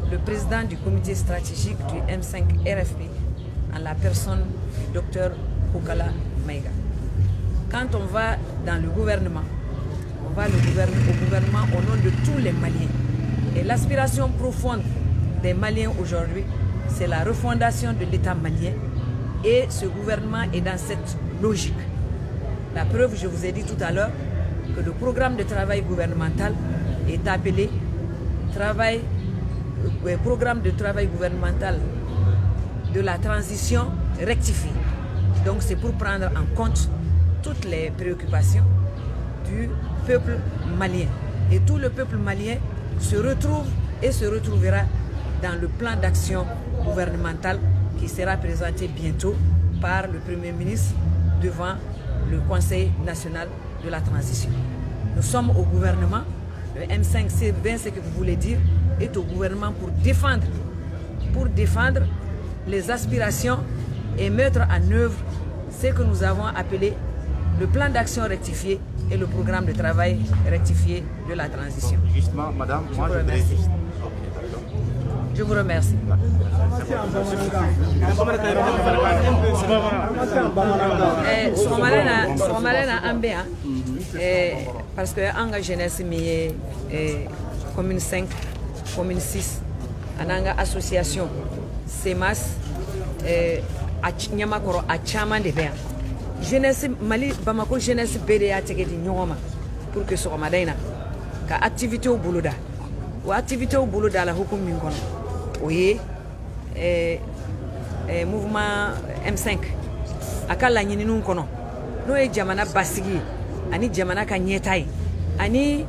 le président du comité stratégique du M5 RFP en la personne du docteur Kokala Maïga. Quand on va dans le gouvernement, on va au gouvernement au nom de tous les Maliens. Et l'aspiration profonde des Maliens aujourd'hui, c'est la refondation de l'État malien. Et ce gouvernement est dans cette logique. La preuve, je vous ai dit tout à l'heure, que le programme de travail gouvernemental est appelé programme de travail gouvernemental de la transition rectifiée. Donc c'est pour prendre en compte toutes les préoccupations du peuple malien. Et tout le peuple malien se retrouve et se retrouvera dans le plan d'action gouvernemental qui sera présenté bientôt par le Premier ministre devant le Conseil national de la transition. Nous sommes au gouvernement, le M5, c'est bien ce que vous voulez dire, est au gouvernement pour défendre les aspirations et mettre en œuvre ce que nous avons appelé le plan d'action rectifié et le programme de travail rectifié de la transition. Justement, madame, moi je voudrais juste... Je vous remercie. Parce que la jeunesse est commune 5, commune 6, en association CEMAS, Nyamakoro a chaman de bien. Jeunesse Mali, Bamako jeunesse BDA tege di nyoma pour que so madina ka activité au bouloda. Ou activité au bouloda la hukum min kono. Oui, mouvement M5 akala nyini nun kono no e jamana basigi ani jamana ka nyetai ani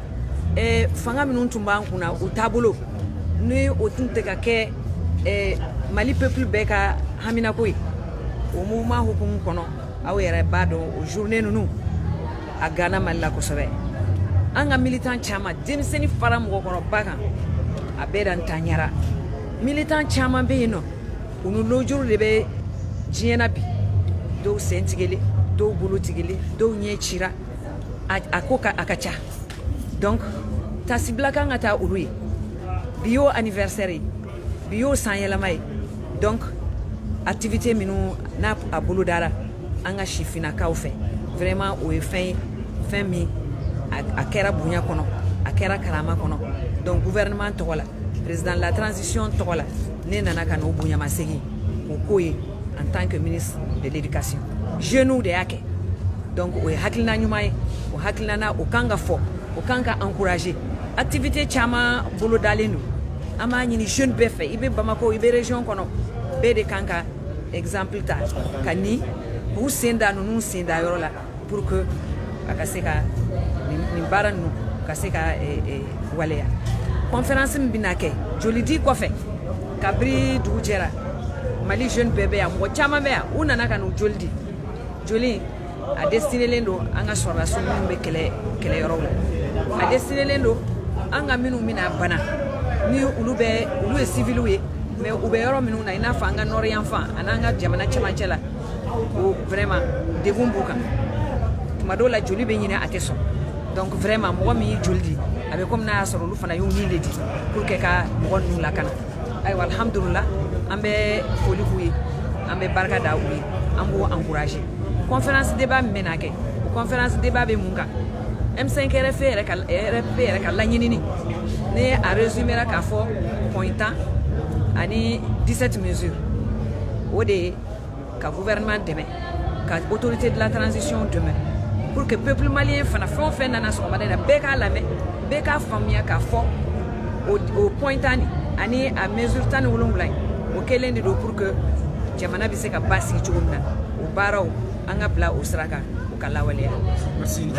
fanga minun tumba kuna utabulo ni otunte ka ke Mali peuple beka hamina koy o mouvement hukum kono aw yere bado o journée nunu a Ghana Mali ko sobe anga militant chama demseni faram ko kono baka a bedan tanyara militant chama be no unu lojuru de be jiena bi do sentigele do bulutigele do nyechira akoka akacha donc tasibla ngata urui bio anniversaire bio sanyelamay donc activité minu na abulu dara anga chifina ka fait vraiment o fin mi akera bunya kono akera karama kono donc gouvernement to wala président de la transition to wala ne nana kan o bunya masegi o koyi en tant que ministre de l'éducation genou de yake donc o haklina nyumay o haklina na o kanga fo o kanga encourager activité chama bulu dalenu ama nyini jeune be fait ibe Bamako ibe région kono be de kanka exemple ta kani pour senda nous senda yorola pour que akaseka ni baranu kaseka walea conférence mbinake joli di ko fe kabri dujera Mali jeune bébé ya mo chama be una naka no joli a destiné lendo anga sora so mbe kele yorola a destiné lendo anga mina bana ni ulu e civil we mais ube yoro minu na ina fanga nori enfant ananga jamana chama chela ou vraiment de bumbuka madola joli be nyina ateso donc vraiment mo mi joldi avec comme na soro lu fana yo ni ledi pour que ka mo nu la kana ay alhamdulillah ambe foli kuyi ambe barka da wi ambo encourager conférence débat menake conférence débat be munga M5 RFP ka la nyini ne a résumé la ka fo pointant ani 17 mesures au de ka gouvernement demain ka autorité de la transition demain pour que peuple malien fana fon fait nana so madena beka lame beka famia ka fo au pointant ani a mesure tan wolongulay o kelende do pour que jamana bi se ka basi chugumna o baraw anga bla o sraka o kala waliya merci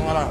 Voilà.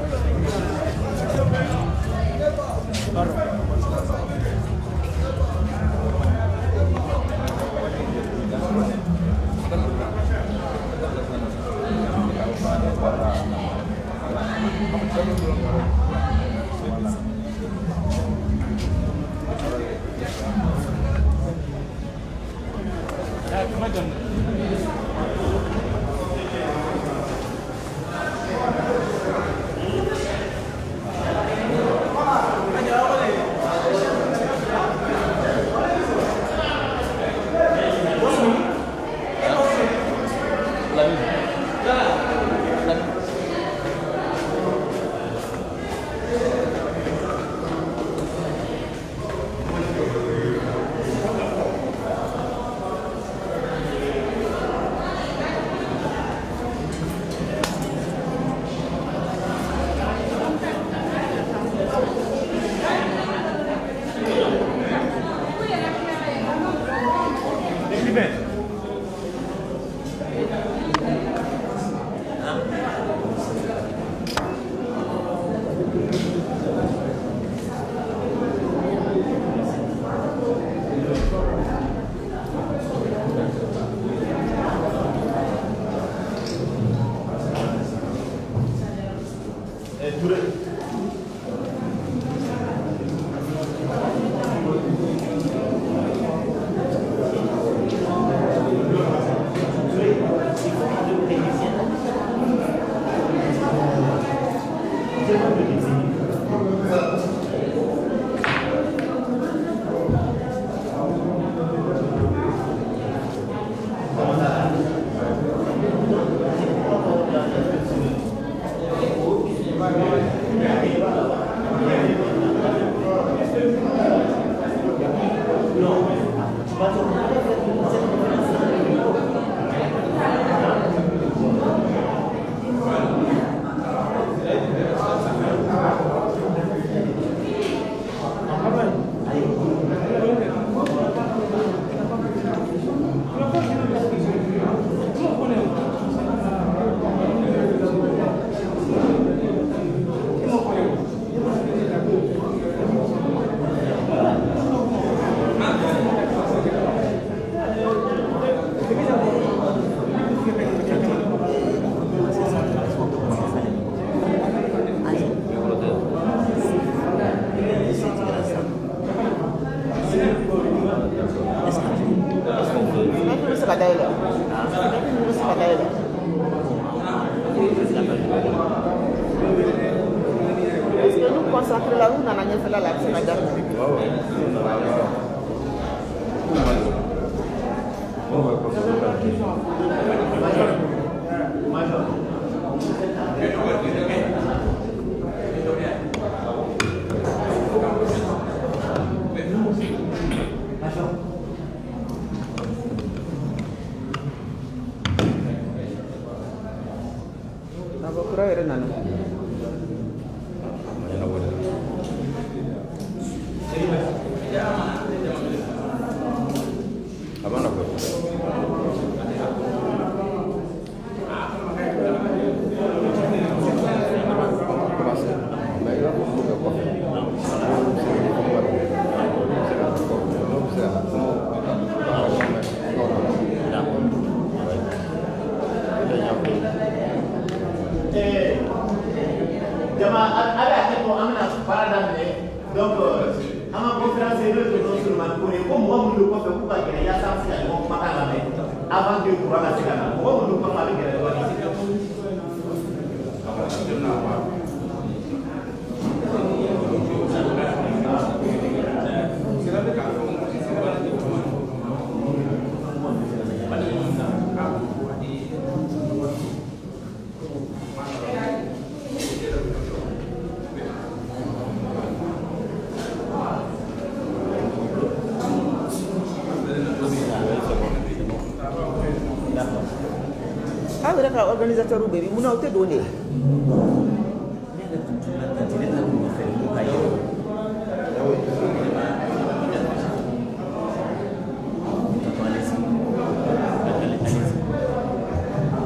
Organisateur ou baby, on te donné.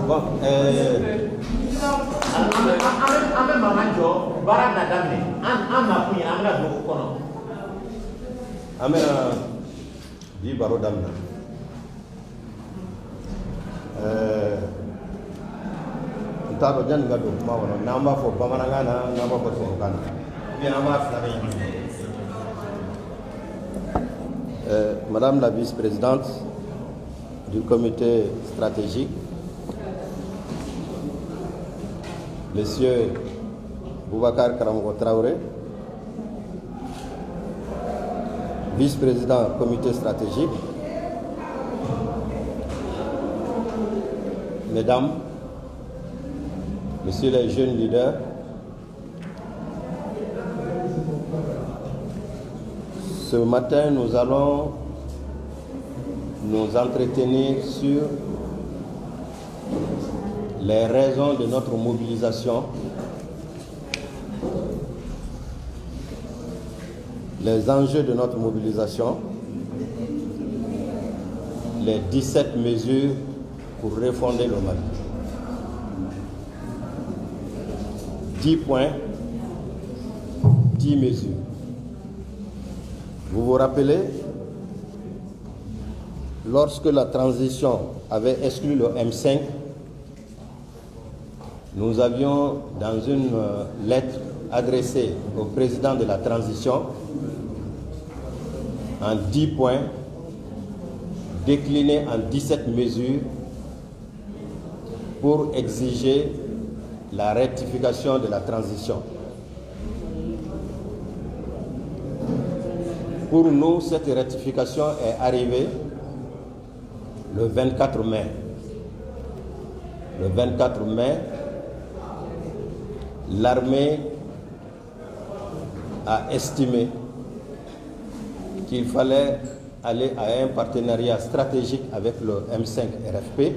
Bon, bi baro damina t'a dɔn janni ka don kuma kɔnɔ n'an b'a fɔ bamanankan na n'an b'a fɔ tubabukan na bien an b'a fila bɛ ɲagami. Madame la vice-présidente, du comité stratégique, Monsieur Boubacar Karamoko Traoré, vice-président comité stratégique, Mesdames, Messieurs les jeunes leaders, ce matin nous allons nous entretenir sur les raisons de notre mobilisation, les enjeux de notre mobilisation, les 17 mesures pour refonder le Mali. 10 points, 10 mesures. Vous vous rappelez, lorsque la transition avait exclu le M5, nous avions, dans une lettre adressée au président de la transition, en 10 points, déclinés en 17 mesures pour exiger la rectification de la transition. Pour nous, cette rectification est arrivée le 24 mai. Le 24 mai, l'armée a estimé qu'il fallait aller à un partenariat stratégique avec le M5 RFP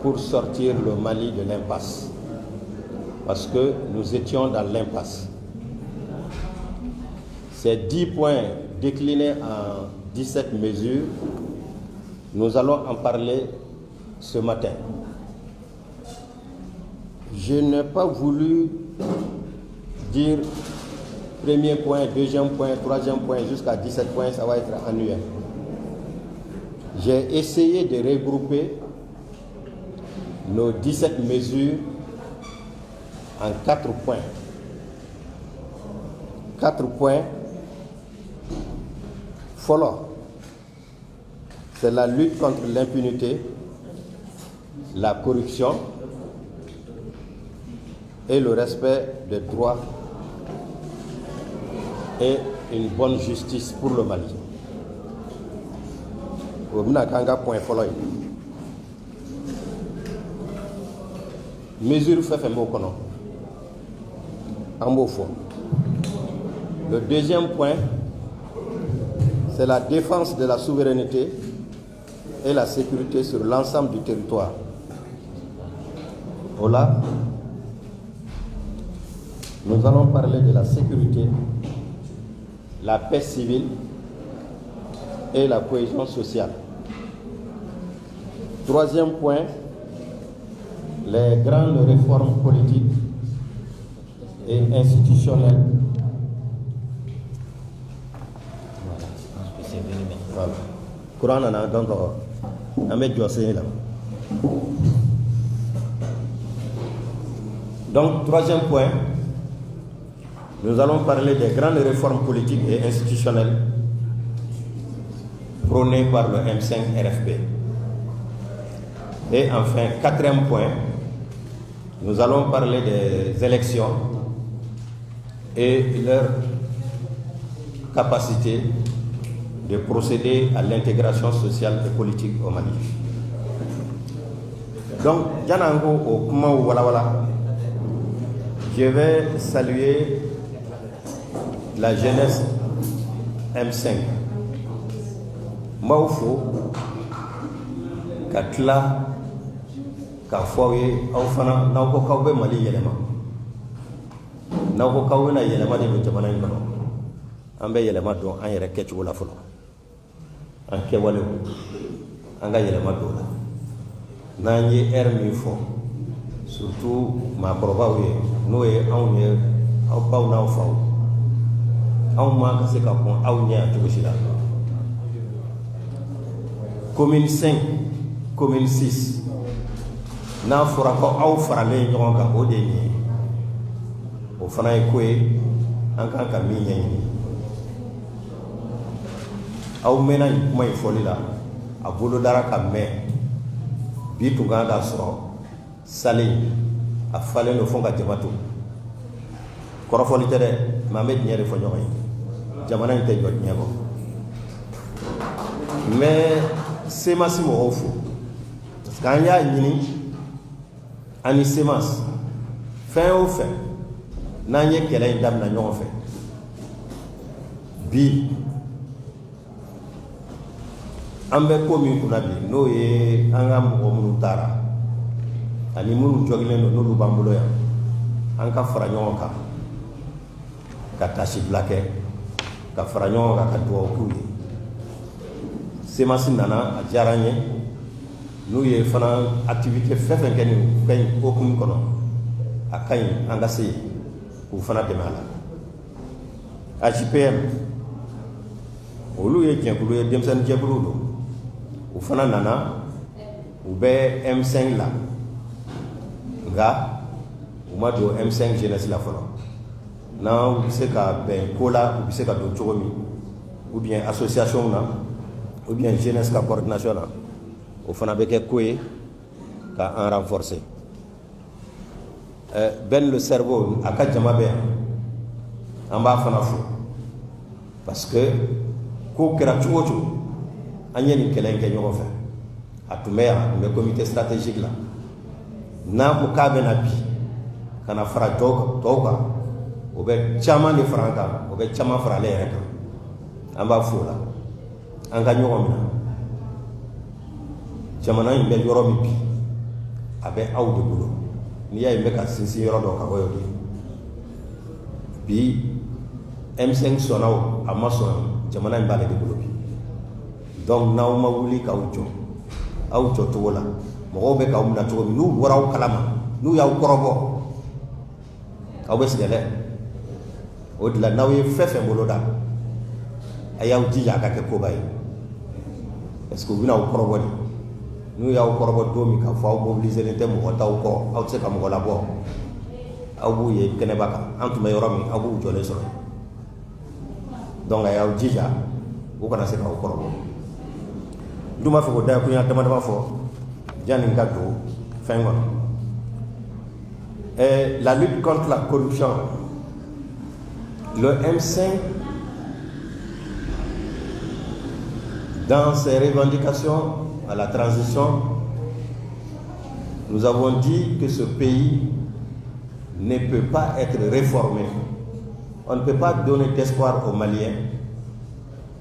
pour sortir le Mali de l'impasse. Parce que nous étions dans l'impasse. Ces 10 points déclinés en 17 mesures, nous allons en parler ce matin. Je n'ai pas voulu dire premier point, deuxième point, troisième point, jusqu'à 17 points, ça va être annuel. J'ai essayé de regrouper nos 17 mesures en 4 points. 4 points. Follow. C'est la lutte contre l'impunité, la corruption et le respect des droits et une bonne justice pour le Mali. Point follow. Mesure fait Mokono. Le deuxième point, c'est la défense de la souveraineté et la sécurité sur l'ensemble du territoire. Voilà. Nous allons parler de la sécurité, la paix civile et la cohésion sociale. Troisième point, les grandes réformes politiques et institutionnelles. Voilà. Courant en a donc un mec là. Donc, troisième point, nous allons parler des grandes réformes politiques et institutionnelles prônées par le M5 RFP. Et enfin, quatrième point, nous allons parler des élections et leur capacité de procéder à l'intégration sociale et politique au Mali. Donc, Janango au Kumau Walawala, je vais saluer la jeunesse M5. Maoufo, Katla, Kafoye, Aufana, Nauko Kaube Mali Yelema. Nauko Kawe na Yelema de Jamana Yelema. Ambe Yelema do an yere ketch wala folo. An kewale anga Yelema do la. Nanye mi fo. Surtout ma probawe noé anwe au baw na faw. Aw ma ka se ka ko aw nya to sila. Commune 5, commune 6. Na fora ko aw farale ñogon ka o de ni. O fana e koy an kan ka mi ñi. Aw mena may foli la. a bolo dara ka mɛn bi tun kan ka sɔrɔ sale a falen do fo ka jama to kɔrɔfɔli tɛ dɛ mais an bɛ diɲɛ de fɔ ɲɔgɔn ye jamana in tɛ jɔ diɲɛ kɔ mais semasi mɔgɔw fo parce que an y'a ɲini ani semas fɛn o fɛn n'an ye kɛlɛ in daminɛ ɲɔgɔn fɛ bi an bɛ ko min kunna bi n'o ye an ka mɔgɔ minnu taara ani minnu jɔgilen don n'olu b'an bolo yan an ka fara ɲɔgɔn kan ka tasi bila kɛ ka fara ɲɔgɔn kan ka dugawu k'u ye semasi nana a diyara an ye n'u ye fana activité fɛn fɛn kɛ nin fɛn in hokumu kɔnɔ a ka ɲi an ka se k'u fana dɛmɛ a la AJPM olu ye jɛkulu ye denmisɛnnin jɛkulu don u fana nana u bɛ M5 la nka u ma don M5 jeunesse la fɔlɔ n'aw bɛ se ka bɛn ko la u bɛ se ka don cogo min ou bien association na ou bien jeunesse ka coordination na o fana bɛ kɛ ko ye ka an renforcer Ben le cerveau a ka jama bɛ yan an b'a fana fo parce que ko kɛra cogo o cogo an ye nin kɛlɛ in kɛ ɲɔgɔn fɛ a tun bɛ yan a tun bɛ comité stratégique la n'a ko k'a bɛna bi ka na fara tɔw kan o bɛ caman de fara an kan o bɛ caman fara ale yɛrɛ kan an b'a fo o la an ka ɲɔgɔn minɛ jamana in bɛ yɔrɔ min bi a bɛ aw de bolo n'i y'a ye n bɛ ka sinsin yɔrɔ dɔ ka bɔ y'o de bi M5 sɔnna o a ma sɔn jamana in b'ale de bolo bi donc n'aw ma wuli k'aw jɔ aw jɔ cogo la mɔgɔw bɛ k'aw minɛ cogo min n'u bɔra aw kalama n'u y'aw kɔrɔbɔ aw bɛ sɛgɛn dɛ o de la n'aw ye fɛn fɛn bolo da a y'aw jija a ka kɛ koba ye parce que u bɛna aw kɔrɔbɔ de n'u y'aw kɔrɔbɔ don min k'a fɔ aw mobiliselen tɛ mɔgɔ t'aw kɔ aw tɛ se ka mɔgɔ labɔ aw b'u ye kɛnɛba kan an tun bɛ yɔrɔ min aw b'u jɔlen sɔrɔ donc a y'aw jija u kana se k'aw kɔrɔbɔ n tun b'a fɛ k'o dakunya dama dama fɔ yanni n ka don fɛn kɔnɔ la lutte contre la corruption le M5 dans ses revendications à la transition, nous avons dit que ce pays ne peut pas être réformé. On ne peut pas donner d'espoir aux Maliens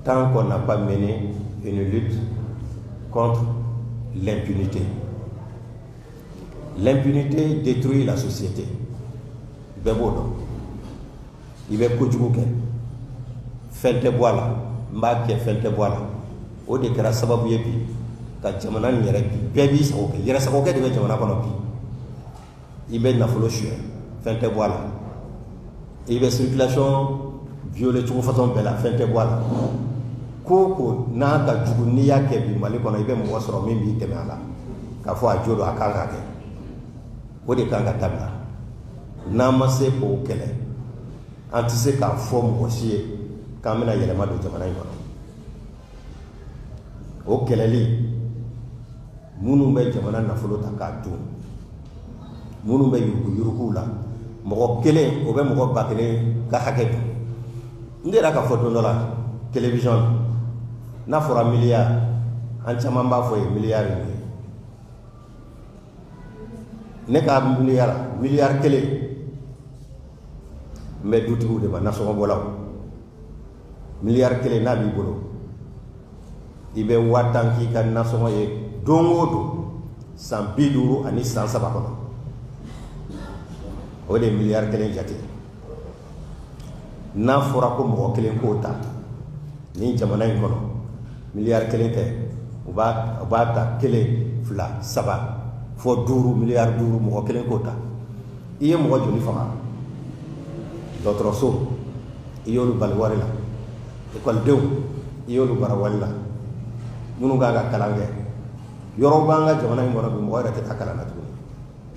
tant qu'on n'a pas mené une lutte contre l'impunité. L'impunité détruit la société. Il va kujouke, fente boala, mbake fente boala. O de kɛra sababu ye bi ka jamana nin yɛrɛ bi bɛɛ b'i sago kɛ yɛrɛ sago kɛ de bɛ jamana kɔnɔ bi i bɛ nafolo suyɛ fɛn tɛ bɔ a la i bɛ circulation violer cogo façon bɛɛ la fɛn tɛ bɔ a la ko ko n'a ka jugu n'i y'a kɛ bi Mali kɔnɔ i bɛ mɔgɔ sɔrɔ min b'i dɛmɛ a la k'a fɔ a jo don a kan ka kɛ o de kan ka dabila n'an ma se k'o kɛlɛ an tɛ se k'a fɔ mɔgɔ si ye k'an bɛna yɛlɛma don jamana in kɔnɔ o kɛlɛli minnu bɛ jamana nafolo ta k'a dun minnu bɛ yurugu la mɔgɔ kelen o bɛ mɔgɔ 1000 ka hakɛ dun n delila k'a fɔ don dɔ la télévision n'a fɔra miliyari an caman b'a fɔ ye miliyari ye ne ka miliyari kelen n bɛ dutigiw de ma nasɔngɔbɔlaw miliyari kelen n'a b'i bolo i bɛ 10 k'i ka nasɔngɔ ye don o don san 50 ani san 3 kɔnɔ o de ye miliyari kelen jate n'a fɔra ko mɔgɔ kelen k'o ta ni jamana in kɔnɔ miliyari kelen tɛ u b'a ta 1, 2, 3 fo 5 miliyari 5 mɔgɔ kelen k'o ta i ye mɔgɔ joli faga dɔgɔtɔrɔso i y'olu bali wari la ekɔlidenw i y'olu bara wari la minnu kan ka kalan kɛ yɔrɔ b'an ka jamana in kɔnɔ bi mɔgɔ yɛrɛ tɛ taa kalan na tuguni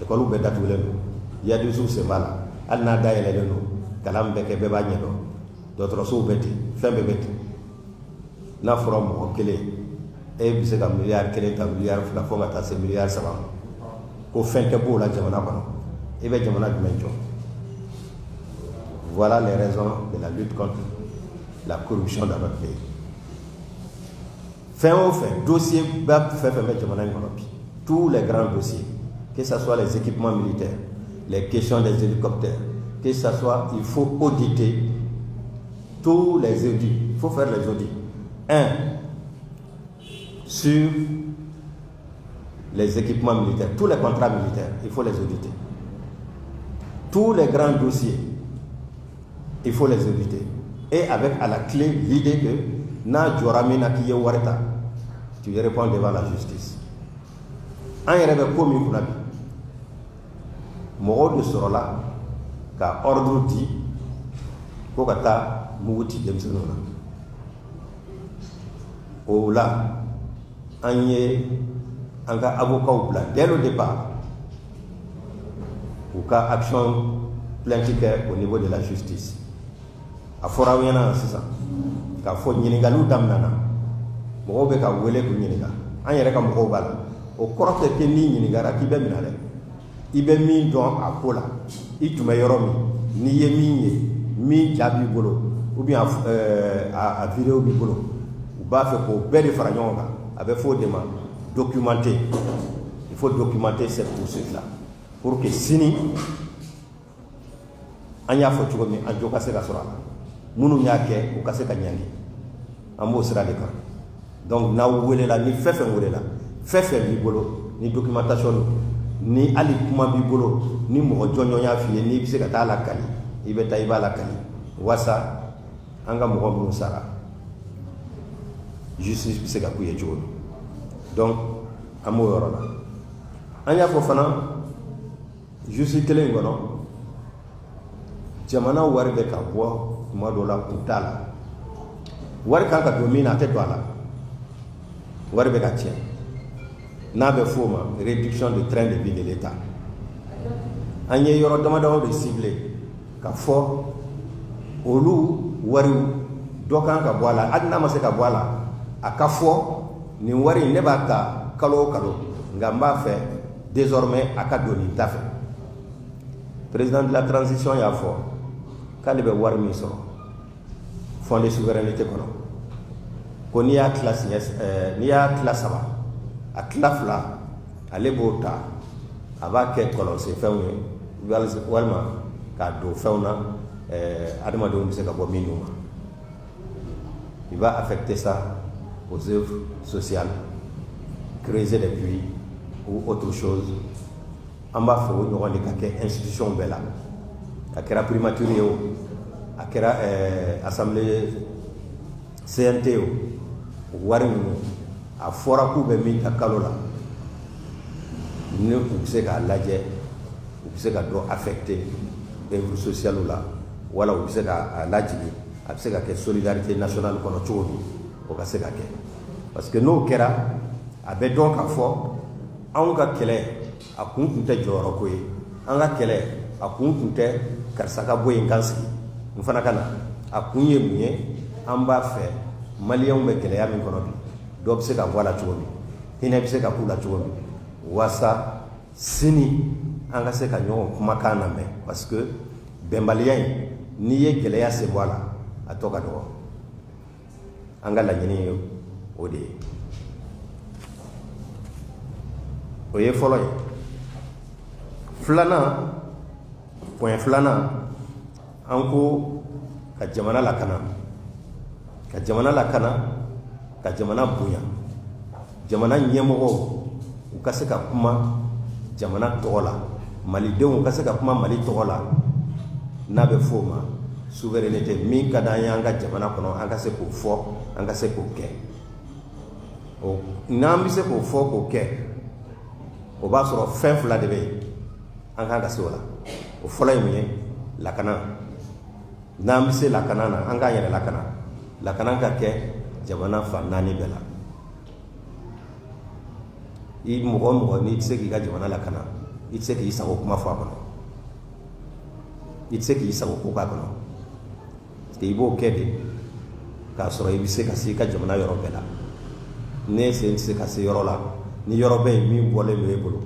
ekɔliw bɛɛ datugulen don yadisiw sen b'a la hali n'a dayɛlɛlen don kalan bɛɛ kɛ bɛɛ b'a ɲɛ dɔn dɔgɔtɔrɔsow bɛ ten fɛn bɛɛ bɛ ten n'a fɔra mɔgɔ kelen e bɛ se ka miliyari 1 ta miliyari 2 fo ka taa se miliyari 3 ko fɛn tɛ b'o la jamana kɔnɔ e bɛ jamana jumɛn jɔ? Voilà les raisons de la lutte contre la corruption dans notre pays. Fin au fait, dossier tous les grands dossiers, que ce soit les équipements militaires, les questions des hélicoptères, que ce soit, il faut auditer tous les audits. Il faut faire les audits. 1. Sur les équipements militaires, tous les contrats militaires, il faut les auditer. Tous les grands dossiers, il faut les auditer. Et avec à la clé l'idée que na joramina ki wareta, tu réponds devant la justice. En yɛrɛ ko min kunna bi mɔgɔw de sɔrɔla ka ordre di ko ka taa mugu ci denmisɛnninw na o la an ye an ka avocat bila dès le départ u ka action plainte kɛ au niveau de la justice. A fɔra aw ɲɛna sisan k'a fɔ ɲininkaliw daminɛna mɔgɔw bɛ ka wele k'u ɲininka an yɛrɛ ka mɔgɔw b'a la o kɔrɔ tɛ kɛ n'i ɲininkara k'i bɛ minɛ dɛ i bɛ min dɔn a ko la i tun bɛ yɔrɔ min n'i ye min ye min ja b'i bolo ou bien a vidéo b'i bolo u b'a fɛ k'o bɛɛ de fara ɲɔgɔn kan a bɛ fɔ o de ma documenter. Il faut documenter cette poursuite là pour que sini an y'a fɔ cogo min a jo ka se ka sɔrɔ a la minnu y'a kɛ u ka se ka ɲangi an b'o sira de kan. Donc n'aw welela ni fɛn fɛn welela fɛn fɛn b'i bolo ni documentation don ni hali kuma b'i bolo ni mɔgɔ jɔnjɔn y'a f'i ye n'i bɛ se ka taa lakali i bɛ taa i b'a lakali walasa an ka mɔgɔ minnu sara justice bɛ se ka k'u ye cogo min. Donc an b'o yɔrɔ la an y'a fɔ fana justice kelen in kɔnɔ jamana wari bɛ ka bɔ tuma dɔw la kun t'a la wari kan ka don min na a tɛ don a la wari bɛ ka tiɲɛ n'a bɛ f'o ma réduction de train de vie de l'État. An ye yɔrɔ damadama de ciblé ka fɔ olu wariw dɔ kan ka bɔ a la hali n'a ma se ka bɔ a la a ka fɔ nin wari in ne b'a ta kalo o kalo nka n b'a fɛ désormais a ka don nin ta fɛ. Président de la transition y'a fɔ k'ale bɛ wari min sɔrɔ fonds de souveraineté kɔnɔ ko n'i y'a tila saba a tila fila ale b'o ta a b'a kɛ kɔlɔnsen fɛnw ye walima k'a don fɛnw na adamadenw bɛ se ka bɔ minnu ma. Il va affecter ça aux œuvres sociales, creuser des puits ou autre chose. An b'a fɔ o ɲɔgɔn de ka kɛ institution bɛɛ la a kɛra primature ye o a kɛra assemblée CNT o wari ninnu a fɔra k'u bɛ min ta kalo la ni u bɛ se k'a lajɛ u bɛ se ka dɔ affecter œuvre sociale la wala u bɛ se k'a lajigin a bɛ se ka kɛ solidarité nationale kɔnɔ cogo min o ka se ka kɛ parce que n'o kɛra a bɛ dɔn k'a fɔ anw ka kɛlɛ a kun tun tɛ jɔyɔrɔ ko ye an ka kɛlɛ a kun tun tɛ karisa ka bɔ yen kan sigi n fana ka na a kun ye mun ye an b'a fɛ maliyɛnw bɛ gɛlɛya min kɔnɔ bi dɔ bɛ se ka bɔ a la cogo min hinɛ bɛ se ka k'u la cogo min walasa sini an ka se ka ɲɔgɔn kumakan lamɛn parce que bɛnbaliya in n'i ye gɛlɛya se bɔ a la a tɔ ka dɔgɔ an ka laɲini ye o de ye o ye fɔlɔ ye. Filanan point filanan an ko ka jamana lakana ka jamana lakana ka jamana bonya jamana ɲɛmɔgɔw u ka se ka kuma jamana tɔgɔ la malidenw ka se ka kuma mali tɔgɔ la n'a bɛ f'o ma souveraineté min ka d'an ye an ka jamana kɔnɔ an ka se k'o fɔ an ka se k'o kɛ n'an bɛ se k'o fɔ k'o kɛ o b'a sɔrɔ fɛn fila de bɛ yen an kan ka se o la o fɔlɔ ye mun ye lakana n'an bɛ se lakana na an k'an yɛrɛ lakana lakana ka kɛ jamana fan naani bɛɛ la i mɔgɔ o mɔgɔ n'i tɛ se k'i ka jamana lakana i tɛ se k'i sago kuma fɔ a kɔnɔ i tɛ se k'i sago ko k'a kɔnɔ parce que i b'o kɛ de k'a sɔrɔ i bɛ se ka se i ka jamana yɔrɔ bɛɛ la ne sen se ka se yɔrɔ la ni yɔrɔ bɛ yen min bɔlen do e bolo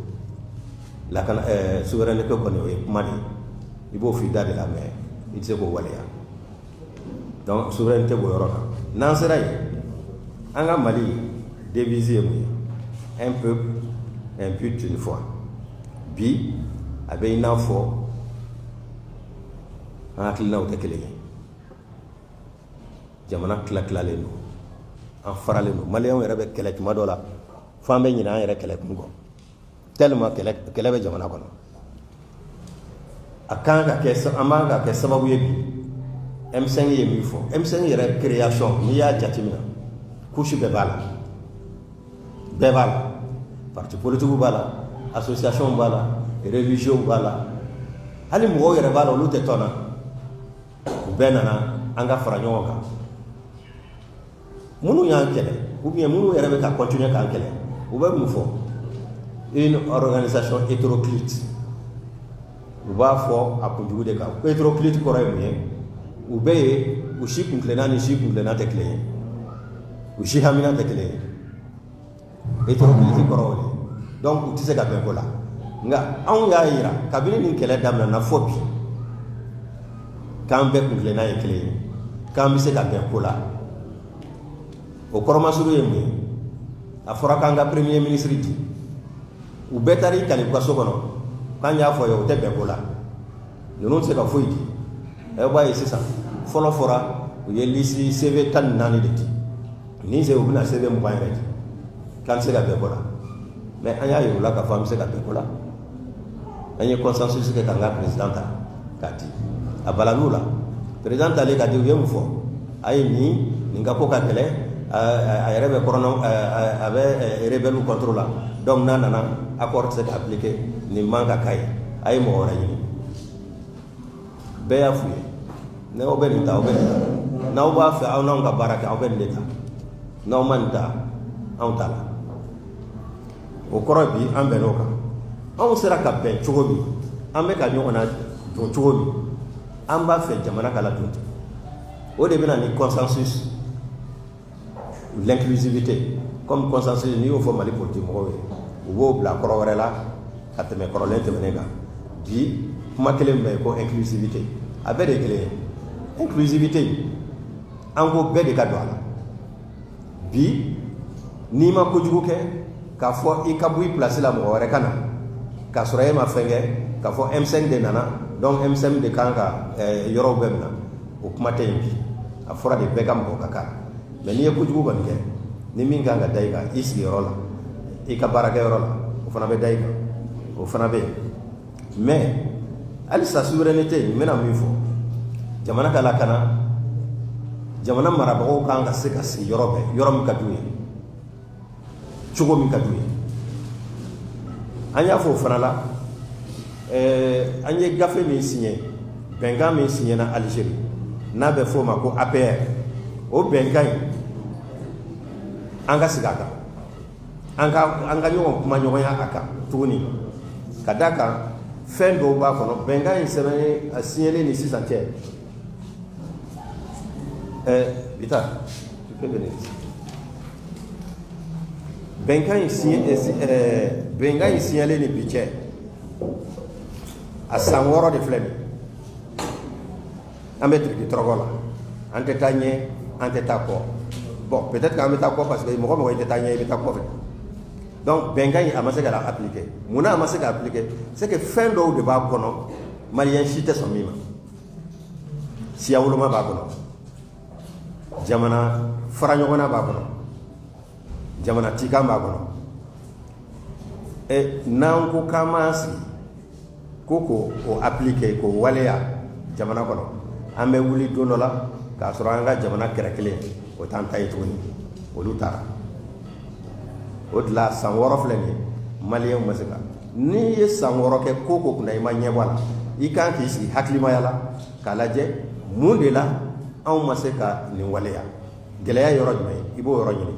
lakana souveraineté kɔni o ye kuma de ye i b'o f'i da de la mais i tɛ se k'o waleya donc souveraineté b'o yɔrɔ la n'an sera yen an ka Mali devise ye mun ye un peuple un but une foi bi a bɛ i n'a fɔ an hakilinaw tɛ kelen ye jamana tilalen don an faralen don maliyɛnw yɛrɛ bɛ kɛlɛ tuma dɔ la fo an bɛ ɲinɛ an yɛrɛ kɛlɛ kun kɔ tellement kɛlɛ bɛ jamana kɔnɔ a kan ka kɛ an b'an ka kɛ sababu ye bi M5 ye min fɔ M5 yɛrɛ création n'i y'a jateminɛ couche bɛɛ b'a la parti politique b'a la association b'a la religieux b'a la hali mɔgɔw yɛrɛ b'a la olu tɛ tɔn na u bɛɛ nana an ka fara ɲɔgɔn kan minnu y'an kɛlɛ ou bien minnu yɛrɛ bɛ ka continuer k'an kɛlɛ u bɛ mun fɔ une organisation hétéroclite u b'a fɔ a kunjugu de kan hétéroclite kɔrɔ ye mun ye u bɛɛ ye u si kuntilenna ni si kuntilenna tɛ kelen ye u si hamina tɛ kelen ye hétéroclite kɔrɔ o de donc u tɛ se ka bɛn ko la nka anw y'a yira kabini nin kɛlɛ daminɛna fɔ bi k'an bɛɛ kuntilenna ye kelen ye k'an bɛ se ka bɛn ko la o kɔrɔmasuru ye mun ye a fɔra k'an ka premier ministre di u bɛɛ taara i kali u ka so kɔnɔ k'an y'a fɔ ye o tɛ bɛn ko la ninnu tɛ se ka foyi di e b'a ye sisan fɔlɔ fɔra u ye liste CV 14 de di ni se u bɛna CV 20 yɛrɛ di k'an tɛ se ka bɛn ko la mais an y'a yir'u la k'a fɔ an bɛ se ka bɛn ko la an ye consensus kɛ k'an ka président ta k'a di a balal'u la président talen k'a di u ye mun fɔ a ye nin ka ko ka gɛlɛ a yɛrɛ bɛ kɔrɔnɔ a bɛ rebelle contre la donc n'a nana accord tɛ se ka appliquer nin man ka k'a ye a ye mɔgɔ wɛrɛ ɲini bɛɛ y'a f'u ye n'aw bɛ nin ta aw bɛ nin ta n'aw b'a fɛ aw n'anw ka baara kɛ aw bɛ nin de ta n'aw ma nin ta anw t'a la o kɔrɔ bi an bɛnn'o kan anw sera ka bɛn cogo min an bɛ ka ɲɔgɔn na jɔ cogo min an b'a fɛ jamana ka ladon ten o de bɛna ni consensus l'inclusivité comme consensus n'i y'o fɔ Mali politique mɔgɔw ye u b'o bila kɔrɔ wɛrɛ la ka tɛmɛ kɔrɔlen tɛmɛnen kan bi kuma kelen bɛ yen ko inclusivité a bɛɛ de ye kelen ye inclusivité an ko bɛɛ de ka don a la bi n'i ma kojugu kɛ k'a fɔ i ka bɔ i place la mɔgɔ wɛrɛ ka na k'a sɔrɔ e ma fɛn kɛ k'a fɔ M5 de nana donc M5 de kan ka yɔrɔw bɛɛ minɛ o kuma tɛ yen bi a fɔra de bɛɛ ka mɔgɔ ka kan mais n'i ye kojugu kɔni kɛ ni min kan ka da i kan i sigiyɔrɔ la i ka baarakɛyɔrɔ la o fana bɛ da i kan o fana bɛ yen mais halisa souveraineté n bɛna min fɔ jamana ka lakana jamana marabagaw kan ka se ka sigi yɔrɔ bɛɛ yɔrɔ min ka d'u ye cogo min ka d'u ye an y'a fɔ o fana la an ye gafe min signé bɛnkan min signé na Algérie n'a bɛ f'o ma ko APR o bɛnkan in an ka sigi a kan an ka ɲɔgɔn kuma ɲɔgɔnya a kan tuguni ka d'a kan fɛn dɔw b'a kɔnɔ bɛnkan in sɛbɛnnen a signélen ni sisan cɛ Bita tu peux venir bɛnkan in signalen ni bi cɛ a san 6 de filɛ nin an bɛ tiriki tɔrɔgɔ la an tɛ taa ɲɛ an tɛ taa kɔ bon peut-être que an bɛ taa kɔ parce que mɔgɔ mɔgɔ i tɛ taa ɲɛ i bɛ taa kɔfɛ donc bɛnkan in a ma se ka appliquer munna a ma se ka appliquer c'est que fɛn dɔw de b'a kɔnɔ maliyɛn si tɛ sɔn min ma siya woloma b'a kɔnɔ jamana fara ɲɔgɔnna b'a kɔnɔ jamana tikan b'a kɔnɔ n'an ko k'an m'an sigi ko k'o appliquer k'o waleya jamana kɔnɔ an bɛ wuli don dɔ la k'a sɔrɔ an ka jamana kɛrɛ kelen o t'an ta ye tuguni olu taara o de la san 6 filɛ nin ye maliyɛnw ma se ka n'i ye san 6 kɛ ko ko kunna i ma ɲɛ bɔ a la i kan k'i sigi hakilimaya la k'a lajɛ mun de la anw ma se ka nin waleya gɛlɛya yɔrɔ jumɛn ye i b'o yɔrɔ ɲini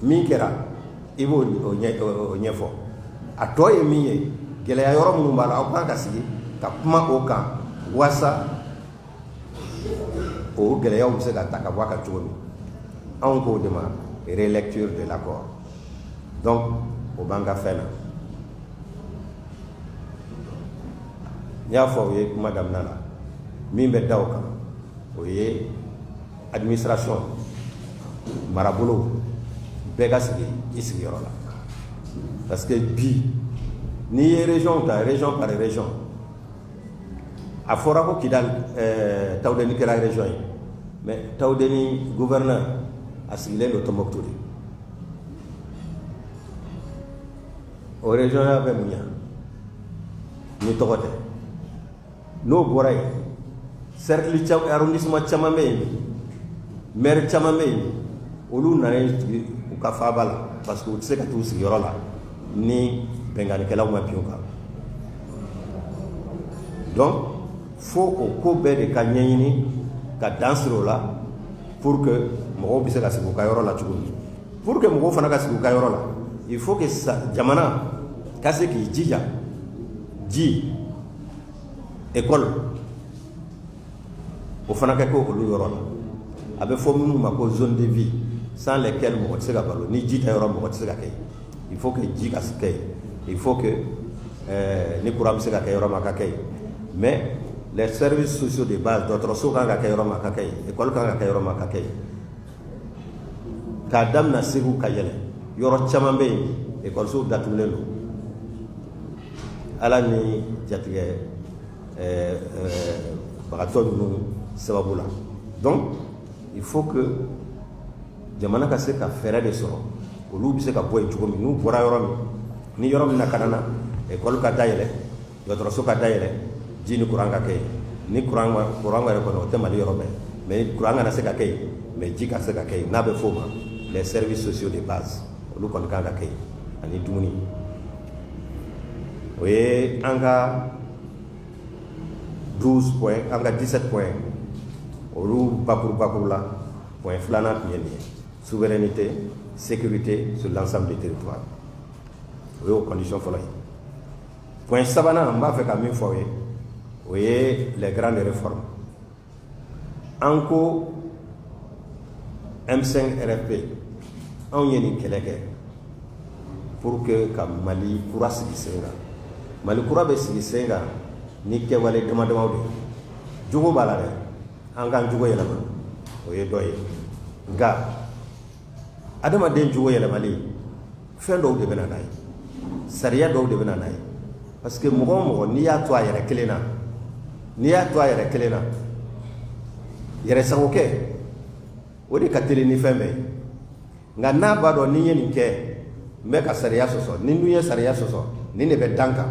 min kɛra i b'o ɲɛfɔ a tɔ ye min ye gɛlɛya yɔrɔ minnu b'a la aw kan ka sigi ka kuma o kan walasa o gɛlɛyaw bɛ se ka ta ka bɔ a kan cogo min anw k'o de ma relecture de l'accord. Donc, au Banga Fena. Il y a Madame Nana, Mimbe Daoka, voyez, administration, Maraboulou, Begasigi, ici, parce que bi, ni région par région, à Forako qui dans Taoudeni qui est la région, mais Taoudeni gouverneur a signé le Tombouctou. Aux régions, il y avait Mounia, ni Togote. Nos Boraï, certes, l'arrondissement Tchamamé, maire Tchamamé, Oulu n'a rien au Kafabala, parce que tu sais que tout ce qui est là, ni Benganikela ou Mapioka. Donc, il faut qu'on ait des Kanyini, qu'à danser là, pour que Moro puisse la Sibukayoro là. Pour que Moro Fanaka Sibukayoro là, il faut que Jamana, Kaseki, Djija, Dji, école, au Fanakako, au Luyorola, avec formule ma zone de vie, sans lesquelles Moro Tsegabalo, ni Djita Yoro Moro Tsegakei. Il faut que Djika Sekei, il faut que Nikuram Segakei Yoro Makakei. Mais les services sociaux de base, d'autres souvent Kakayoro Makakei, école Kakayoro Makakei. Kadam na Segu Kayele, Yoro Chamambe, école sous Datulelo. Alani Jatige, Baraton Sababula. Donc, il faut que Jamana Kaseka Ferre de Soro, ou l'Ubiseka Boy Chugomi, nous, Bora Yoromi, ni Yorom Nakanana, école Katayele, d'autres Sokatayele, Jini Kuranga Kay, ni Kuranga Rekono, Temali Yorome, mais Kuranga Naseka Kay, mais Jika Seka Kay, Nabe Foma, les services sociaux de base, Lukon Kanga Kay, Ani Duni. Oui, Anga 12 points, Anga 17 points, Olu Bakoula, point Flana Pieni, souveraineté, sécurité sur l'ensemble des territoires. Oui, aux conditions following. Point Savana, on va faire comme une fois, oui, les grandes réformes. Encore M5 RFP, on y a une quelqu'un pour que Mali pourra se distinguer. Mali pourra se distinguer, ni que Wale demande de Djogo Balade, Angan Djogo Yelama, oui, doye. Ga, Adama Den Djogo Yelamali, fin d'eau de Benanaï, Saria d'eau de Benanaï, parce que mon ni à toi, il y a Kelena, ni à toi, il y a Kelena, il y a Saroké. Odi katili ni feme nga na bado ni yeni ke me ka sariya soso ni nuye sariya soso ni ne be danka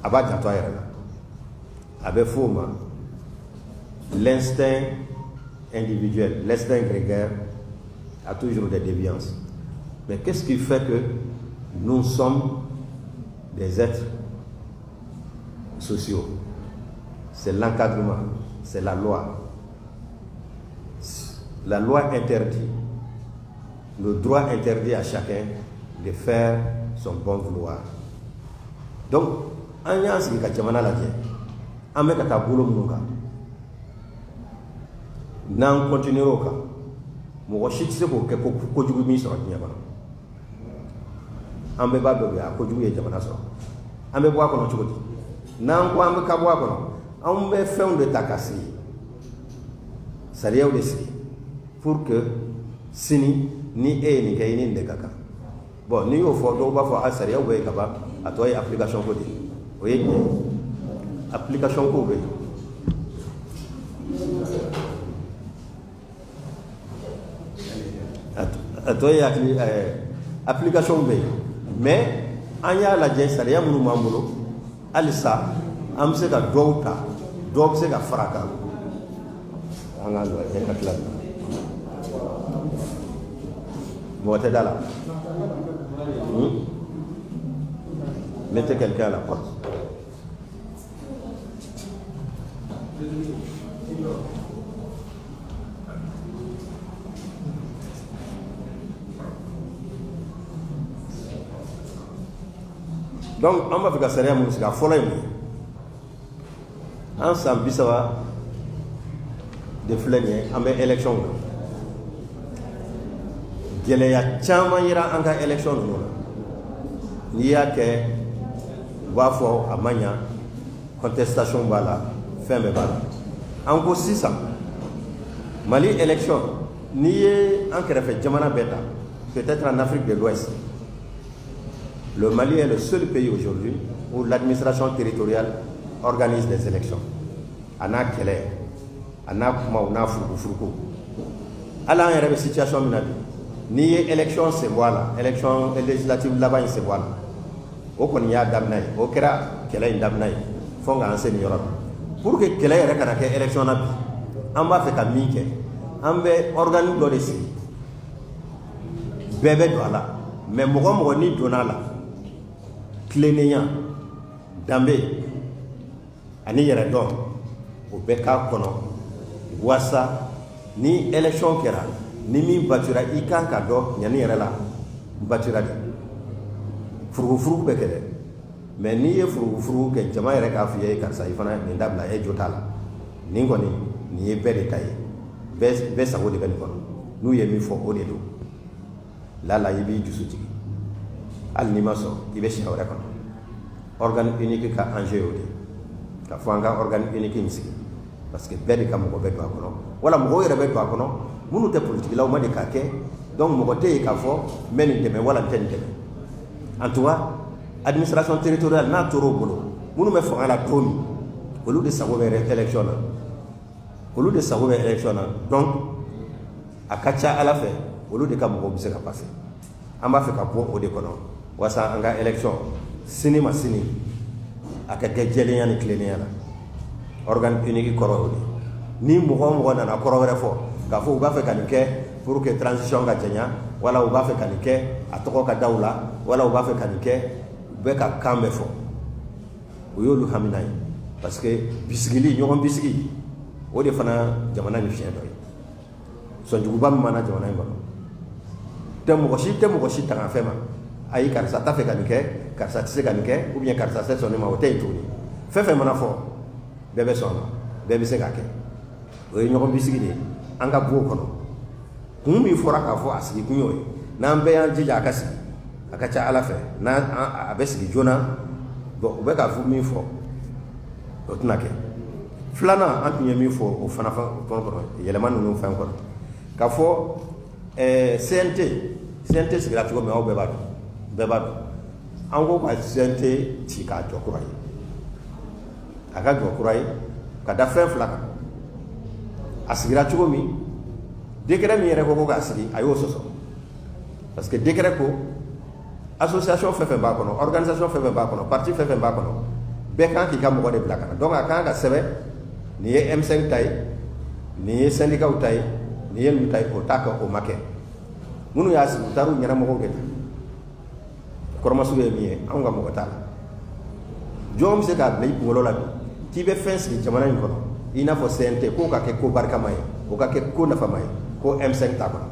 aba janto ayera abe fuma l'instinct individuel, l'instinct grégaire a toujours des déviances. Mais qu'est-ce qui fait que nous sommes des êtres sociaux? C'est l'encadrement, c'est la loi. La loi interdit, le droit interdit à chacun de faire son bon vouloir. Donc, en y a ce qui est la en me kata boulot mouka, n'en continuera pas. Mon chit c'est pour que Kojugu ministre de Niabana. En me babé à Kojugu et Jamanaso. En me bois qu'on a choisi. N'en quoi me kabois qu'on a. En me fait de takasi. Ça y est aussi. Pour que sini ni ni kaini de kaka. Bon, ni au fond, on va faire ça, ou kaba, à toi application code. Oui, application code. À toi application B. Mais anya la gente ça y a mon mambo. Alisa, am se ka douta, dog se ka fraka. Anga lo e ka club. Là. Mettez quelqu'un à la porte. Donc, on va faire ça, on va faire ça. Ensemble, ça va de flinguer, on va élection. gɛlɛya caman yera an ka élection ninnu na n'i y'a kɛ u b'a fɔ a ma ɲa contestation b'a la fɛn bɛɛ b'a la an ko sisan Mali élection n'i ye an kɛrɛfɛ jamana bɛɛ ta peut-être en Afrique de l'Ouest le Mali est le seul pays aujourd'hui où l'administration territoriale organise des élections a n'a kɛlɛ a n'a kumaw n'a furuku hali an yɛrɛ bɛ situation min na bi n'i ye élection sen bɔ a la élection législative laban in sen bɔ a la o kɔni y'a daminɛ ye o kɛra kɛlɛ in daminɛ ye fo k'an se nin yɔrɔ la pour que kɛlɛ yɛrɛ kana kɛ élection na bi an b'a fɛ ka min kɛ an bɛ organisme dɔ de sigi bɛɛ bɛ don a la mais mɔgɔ o mɔgɔ n'i donna a la tilennenya danbe ani yɛrɛ dɔn o bɛ k'a kɔnɔ walasa ni élection kɛra ni min battura i kan ka dɔn ɲani yɛrɛ la n battura de furugufurugu bɛ kɛ dɛ mais n'i ye furugufurugu kɛ jama yɛrɛ k'a f'i ye karisa i fana nin dabila e jo t'a la nin kɔni nin ye bɛɛ de ta ye bɛɛ sago de bɛ nin kɔnɔ n'u ye min fɔ o de don lala i b'i dusu jigi hali n'i ma sɔn i bɛ siɲɛ wɛrɛ kɔnɔ organe unique ka enjeu y'o de ka fɔ an ka organe unique in sigi parce que bɛɛ de ka mɔgɔ bɛ don a kɔnɔ wala mɔgɔw yɛrɛ bɛ don a kɔnɔ minnu tɛ politikilaw ma de k'a kɛ donc mɔgɔ tɛ yen k'a fɔ n bɛ nin dɛmɛ wala n tɛ nin dɛmɛ en tout cas administration territoriale n'a tor'o bolo minnu bɛ fanga la don min olu de sago bɛ élection na olu de sago bɛ élection na donc a ka ca ala fɛ olu de ka mɔgɔw bɛ se ka passer an b'a fɛ ka bɔ o de kɔnɔ walasa an ka élection sini ma sini a ka kɛ jɛlenya ni tilennenya la organe unique kɔrɔ y'o de ni mɔgɔ o mɔgɔ nana kɔrɔ wɛrɛ fɔ k'a fɔ u b'a fɛ ka nin kɛ pour que transition ka jɛnya wala u b'a fɛ ka nin kɛ a tɔgɔ ka da u la wala u b'a fɛ ka nin kɛ u bɛ ka kan bɛɛ fɔ o y'olu hamina ye parce que bisigili ɲɔgɔn bisigi o de fana jamana ni fiɲɛ dɔ ye sɔnjuguba min mana jamana in kɔnɔ tɛ mɔgɔ si tanga fɛn ma ayi karisa t'a fɛ ka nin kɛ karisa tɛ se ka nin kɛ ou bien karisa tɛ sɔn nin ma o tɛ yen tuguni fɛn fɛn mana fɔ bɛɛ bɛ sɔn a ma bɛɛ bɛ se k'a kɛ o ye ɲɔgɔn bisigi de ye an ka bɔ o kɔnɔ kun min fɔra k'a fɔ a sigi kun y'o ye n'an bɛɛ y'an jija a ka sigi a ka ca ala fɛ n'a a bɛ sigi joona bon u bɛ k'a fɔ min fɔ o tɛna kɛ filanan an tun ye min fɔ o fana kɔnɔ yɛlɛma ninnu fɛn kɔnɔ k'a fɔ CNT sigira cogo min aw bɛɛ b'a dɔn an ko ka CNT ci k'a jɔ kura ye a ka jɔ kura ye ka da fɛn fila kan a sigira cogo min décret min yɛrɛ ko k'a sigi a y'o sɔsɔ parce que décret ko association fɛn fɛn b'a kɔnɔ organisation fɛn fɛn b'a kɔnɔ parti fɛn fɛn b'a kɔnɔ bɛɛ kan k'i ka mɔgɔ de bila ka na donc a kan ka sɛbɛn nin ye M5 ta ye nin ye syndicat ta ye nin ye nin ta ye o t'a kɛ o ma kɛ minnu y'a sigi u taar'u ɲɛnamɔgɔw de ta kɔrɔmasugu ye min ye anw ka mɔgɔ t'a la jɔn bɛ se k'a bila i kunkolo la bi k'i bɛ fɛn sigi jamana in kɔnɔ i n'a fɔ CNT k'o ka kɛ ko barikama ye o ka kɛ ko nafama ye ko M5 t'a kɔnɔ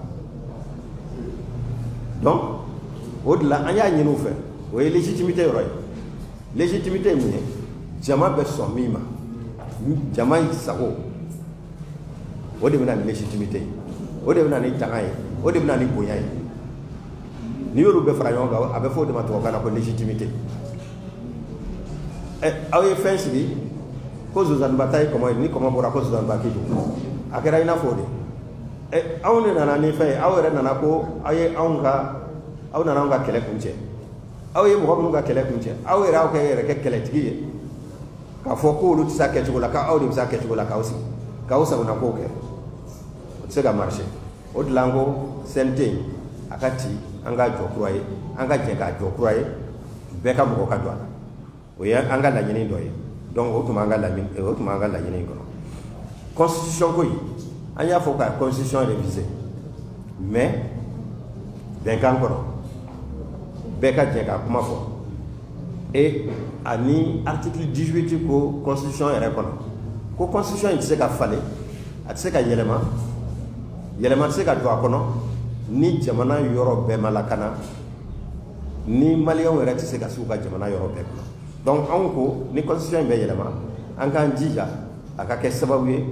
donc o de la an y'a ɲini u fɛ o ye légitimité yɔrɔ ye légitimité ye mun ye jama bɛ sɔn min ma jama sago o de bɛ na ni légitimité ye o de bɛ na ni tanga ye o de bɛ na ni bonya ye n'i y'olu bɛɛ fara ɲɔgɔn kan a bɛ fɔ o de ma tubabukan na ko légitimité aw ye fɛn sigi ko Zozaniba ta ye kɔmɔ ye ni kɔmɔ bɔra ko Zozaniba k'i don a kɛra i n'a fɔ o de anw de nana ni fɛn ye aw yɛrɛ nana ko aw nana anw ka kɛlɛ kun cɛ aw ye mɔgɔ minnu ka kɛlɛ kun cɛ aw yɛrɛ aw yɛrɛ kɛ kɛlɛtigi ye k'a fɔ ko olu tɛ se a kɛcogo la k'aw de bɛ se a kɛcogo la k'aw sigi k'aw sagona kow kɛ o tɛ se ka marché o de la an ko CNT a ka ci an ka jɔ kura ye an ka jɛ k'a jɔ kura ye bɛɛ ka mɔgɔ ka don a la o ye an ka laɲini dɔ ye donc o tun b'an ka laɲini in kɔnɔ constitution ko in an y'a fɔ ka constitution réviser mais bɛnkan kɔrɔ bɛɛ ka jɛ ka kuma fɔ et ani article 18 ko constitution yɛrɛ kɔnɔ ko constitution in tɛ se ka falen a tɛ se ka yɛlɛma tɛ se ka don a kɔnɔ ni jamana yɔrɔ bɛɛ ma lakana ni maliyɛnw yɛrɛ tɛ se ka s'u ka jamana yɔrɔ bɛɛ kɔnɔ donc anw ko ni constitution in bɛ yɛlɛma an k'an jija a ka kɛ sababu ye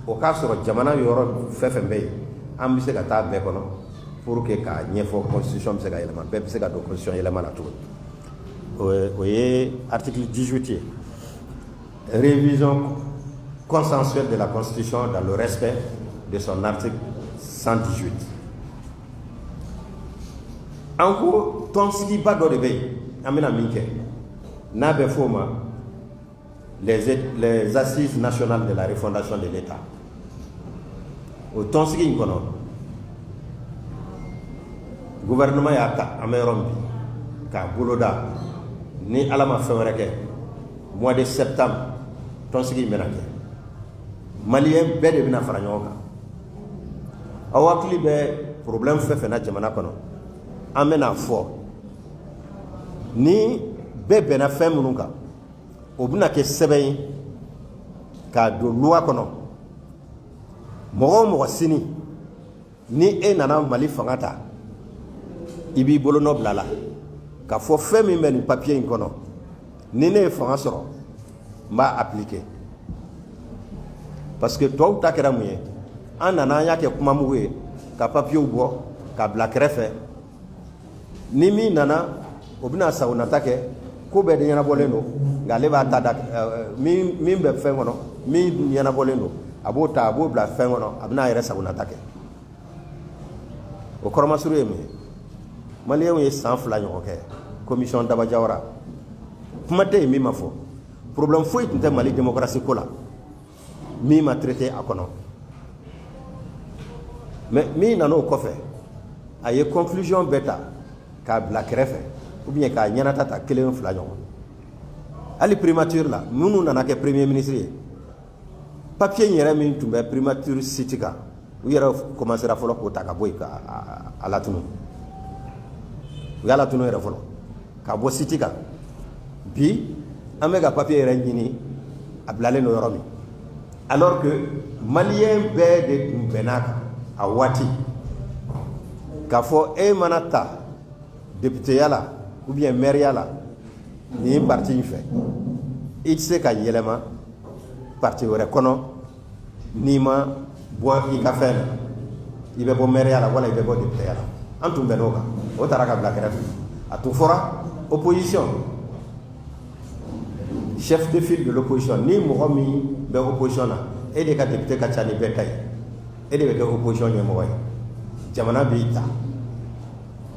o k'a sɔrɔ jamana yɔrɔ fɛn fɛn bɛ yen an bɛ se ka taa bɛɛ kɔnɔ pour que ka ɲɛfɔ constitution bɛ se ka yɛlɛma bɛɛ bɛ se ka don constitution yɛlɛma na cogo o ye article 18 ye révision consensuelle de la constitution dans le respect de son article 118 an ko tɔnsigiba dɔ de bɛ yen an bɛna min kɛ n'a bɛ f'o ma les assises nationales de la refondation de l'État o tɔnsigi in kɔnɔ gouvernement y'a ta an bɛ yɔrɔ min bi k'a boloda ni ala ma fɛn wɛrɛ kɛ mois de septembre tɔnsigi in bɛna kɛ maliyɛn bɛɛ de bɛna fara ɲɔgɔn kan aw hakili bɛ problème fɛn fɛn na jamana kɔnɔ an bɛna fɔ ni bɛɛ bɛnna fɛn minnu kan o bɛna kɛ sɛbɛn ye k'a don loi kɔnɔ mɔgɔ o mɔgɔ sini ni e nana Mali fanga ta i b'i bolo nɔ bila la k'a fɔ fɛn min bɛ nin papier in kɔnɔ ni ne ye fanga sɔrɔ n b'a appliquer parce que tɔw ta kɛra mun ye an nana an y'a kɛ kuma mugu ye ka papiyew bɔ ka bila kɛrɛfɛ ni min nana o bɛna sagonata kɛ ko bɛɛ de ɲɛnabɔlen don nka ale b'a ta da min bɛ fɛn kɔnɔ min ɲɛnabɔlen don a b'o ta a b'o bila fɛn kɔnɔ a bɛna a yɛrɛ sagonata kɛ o kɔrɔmasuru ye mun ye maliyɛnw ye san 2 ɲɔgɔn kɛ commission Daba Jawara kuma tɛ yen min ma fɔ problème foyi tun tɛ Mali démocratie ko la min ma traité a kɔnɔ mais min nana o kɔfɛ a ye conclusion bɛɛ ta k'a bila kɛrɛfɛ ou bien k'a ɲɛnata ta 1-2 ɲɔgɔn hali primature la minnu nana kɛ premier ministre ye papier in yɛrɛ min tun bɛ primature site kan u yɛrɛ commencera fɔlɔ k'o ta ka bɔ yen k'a latunu u y'a latunu yɛrɛ fɔlɔ k'a bɔ site kan bi an bɛ ka papier yɛrɛ ɲini a bilalen don yɔrɔ min alors que maliyɛn bɛɛ de tun bɛn'a kan a waati k'a fɔ e mana ta députéya la ou bien maire la nin parti in fɛ i tɛ se ka yɛlɛma parti wɛrɛ kɔnɔ n'i ma bɔ i ka fɛn na i bɛ bɔ maire la wala i bɛ bɔ députéya la an tun bɛn'o kan o taara ka bila kɛrɛfɛ a tun fɔra opposition chef de file de l'opposition ni mɔgɔ min bɛ opposition na e de ka député ka ca ni bɛɛ ta ye e de bɛ kɛ opposition ɲɛmɔgɔ ye jamana b'i ta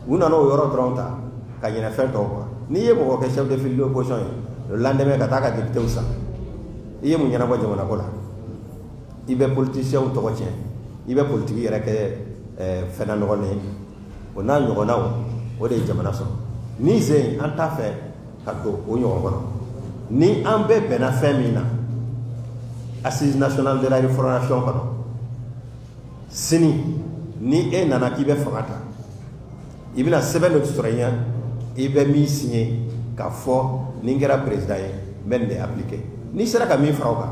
u nana o yɔrɔ dɔrɔn ta ka ɲinɛ fɛn tɔw kɔ n'i ye mɔgɔ kɛ chef de file de l'opposition ye le lendemain ka taa ka député san i ye mun ɲɛnabɔ jamana ko la i bɛ politiciens tɔgɔ tiɲɛ i bɛ politique yɛrɛ kɛ fɛnna nɔgɔlen ye o n'a ɲɔgɔnnaw o de ye jamana sɔrɔ ni zen an t'a fɛ ka don o ɲɔgɔn kɔnɔ ni an bɛɛ bɛnna fɛn min na assise nationale de la refondation kɔnɔ sini ni e nana k'i bɛ fanga ta i bɛna sɛbɛn dɔ sɔrɔ i ɲɛ i bɛ min signé k'a fɔ ni n kɛra président ye n bɛ nin de appliquer n'i sera ka min fara o kan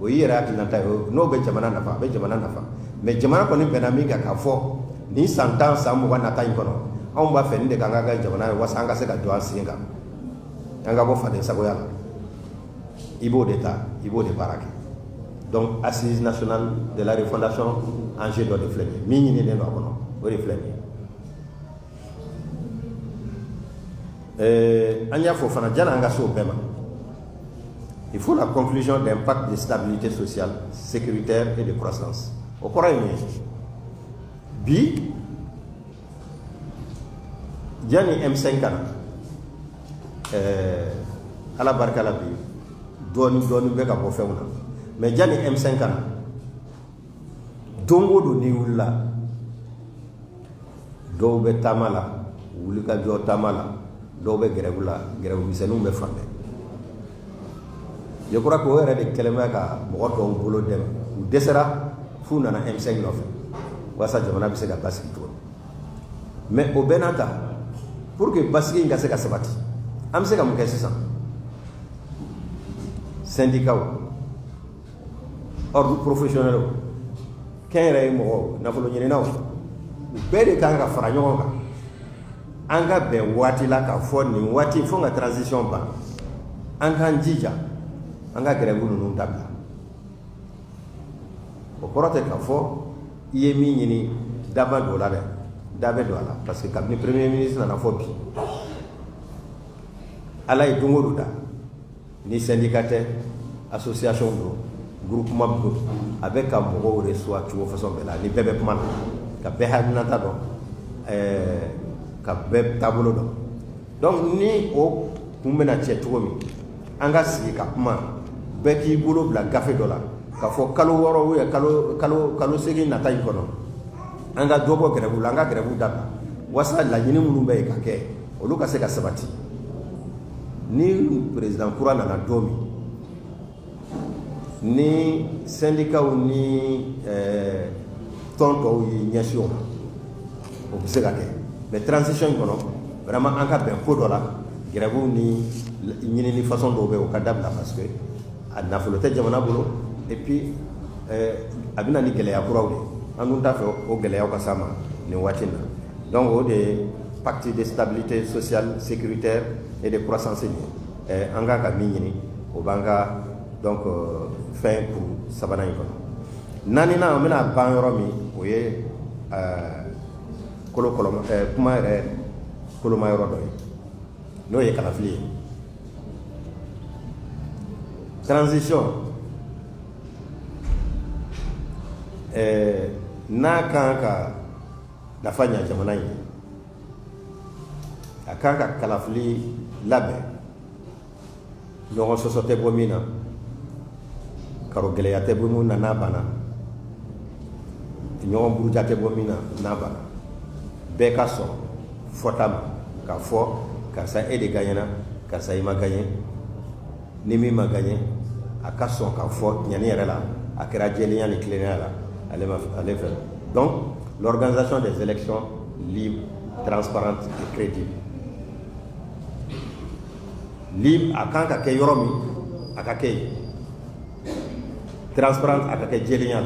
o y'i yɛrɛ hakilinata ye n'o bɛ jamana nafa a bɛ jamana nafa mais jamana kɔni bɛnna min kan k'a fɔ ni san 10 san 20 nata in kɔnɔ anw b'a fɛ nin de ka kan ka kɛ jamana ye walasa an ka se ka jɔ an sen kan an ka bɔ faden sagoya la i b'o de ta i b'o de baara kɛ donc assise nationale de la refondation enjeu dɔ de filɛ nin ye min ɲinilen don a kɔnɔ o de filɛ nin ye an y'a fɔ fana janni an ka se o bɛɛ ma il faut la conclusion d'un pacte de stabilité sociale sécuritaire et de croissance o kɔrɔ ye mun ye bi janni M5 kana ala barika la bi dɔɔni bɛ ka bɔ fɛnw na mais janni M5 kana don o don n'i wulila dɔw bɛ taama la wulikajɔ taama la dɔw bɛ grève la grève misɛnninw bɛ fan bɛɛ je crois que o yɛrɛ de kɛlen bɛ ka mɔgɔ dɔw bolo dɛmɛ u dɛsɛra f'u nana M5 nɔfɛ walasa jamana bɛ se ka basigi cogo mais o bɛɛ n'a ta pour que basigi in ka se ka sabati an bɛ se ka mun kɛ sisan syndicat ordre professionnel kɛnyɛrɛye mɔgɔw nafolo ɲininaw u bɛɛ de kan ka fara ɲɔgɔn kan an ka bɛn waati la k'a fɔ nin waati fo ka transition ban an k'an jija an ka grève ninnu dabila o kɔrɔ tɛ k'a fɔ i ye min ɲini daba dɔ la dɛ dabe do ala parce que kabni premier ministre nana fo bi ala ye dongo do da ni syndicat association do groupement do avec ka mogo reçoit tu façon bela ni bebe kuma ka be hadnata do ka be tabolo do donc ni o kumbena che tugomi anga sigi ka kuma be ki bolo bla gafe do la ka fo kalo woro ou kalo segi nata ikono anga dobo grebu anga grebu data wasa la yini munu be ka ke olu ka se ka sabati ni président kura nana domi ni syndicat ou ni tonto yi nyesio o be se ka ke mais transition kono vraiment anga ben ko do la grebu ni yini ni façon do be o ka dabla parce que adna folo te jamana bolo et puis abina ni geleya kuraw de anu ta fe o geleya ka sama ni watina donc o de pacte de stabilité sociale sécuritaire et de croissance ni anga ka minyini o banga donc fin pour sabana yi kono nani na amena ban yoro mi o ye kolo kuma kolo ma yoro do no ye kala fili transition n'a kan ka nafa ɲa jamana ye a kan ka kalafili labɛn ɲɔgɔn sɔsɔ tɛ bɔ min na karo gɛlɛya tɛ bɔ min na n'a banna ɲɔgɔn buruja tɛ bɔ min na n'a banna bɛɛ ka sɔn fɔta ma ka fɔ karisa e de gagnera karisa i ma gagné ni min ma gagné a ka sɔn ka fɔ ɲani yɛrɛ la a kɛra jɛlenya ni tilennenya la ale fait. Donc, l'organisation des élections libres, transparentes et crédibles. Libre à quand kake yoromi, à kake transparente à kake jelignal,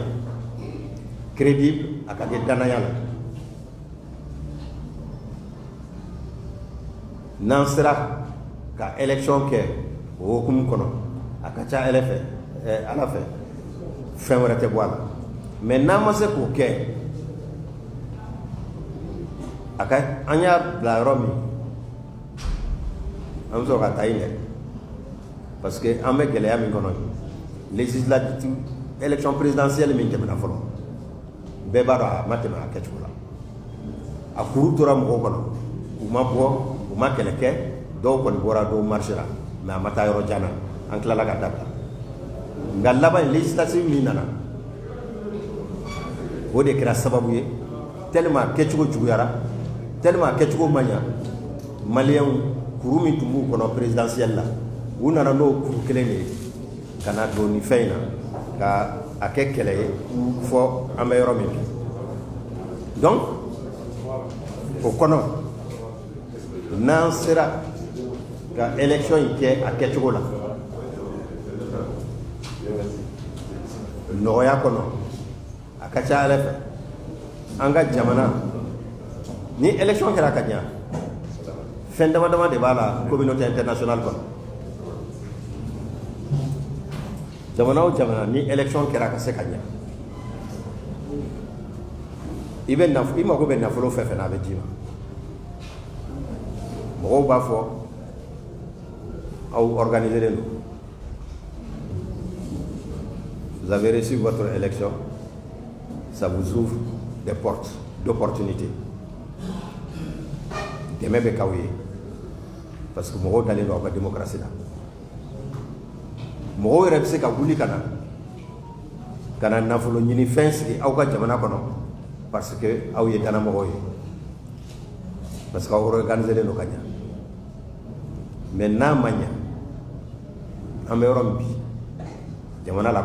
crédible à kake danayal. Nansera ka élection ke au kum kono, à kacha LF, à la fin, fin ou rete boire. Mais n'a se ko ke aka anya la romi am so ka tayle parce que amé geleya mi kono législative élection présidentielle mi jamana folo be bara matema akechula akuru tora mo kono uma keleke do ko bora do marchera mais amata yoro jana an kala la ka dabla ngalla ba législative mi nana o de kɛra sababu ye tellement kɛcogo juguyara tellement kɛcogo maɲa maliyɛnw kuru min tun b'u kɔnɔ présidentielle la u nana n'o kuru kelen de ye ka na don nin fɛn in na ka a kɛ kɛlɛ ye fɔ an bɛ yɔrɔ min bi donc o kɔnɔ n'an sera ka élection in kɛ a kɛcogo la nɔgɔya kɔnɔ a ka ca ala fɛ an ka jamana ni élection kɛra ka ɲa fɛn dama dama de b'a la communauté internationale kɔnɔ jamana o jamana ni élection kɛra ka se ka ɲa i mago bɛ nafolo fɛn fɛn na a bɛ d'i ma mɔgɔw b'a fɔ aw organiseren don vous avez reçu votre élection, ça vous ouvre des portes d'opportunités. Demain, parce que moi, je suis dans la démocratie. Moi, je suis dans la démocratie. Parce que vous êtes dans la parce que vous organisez les locaux. Maintenant, je suis dans la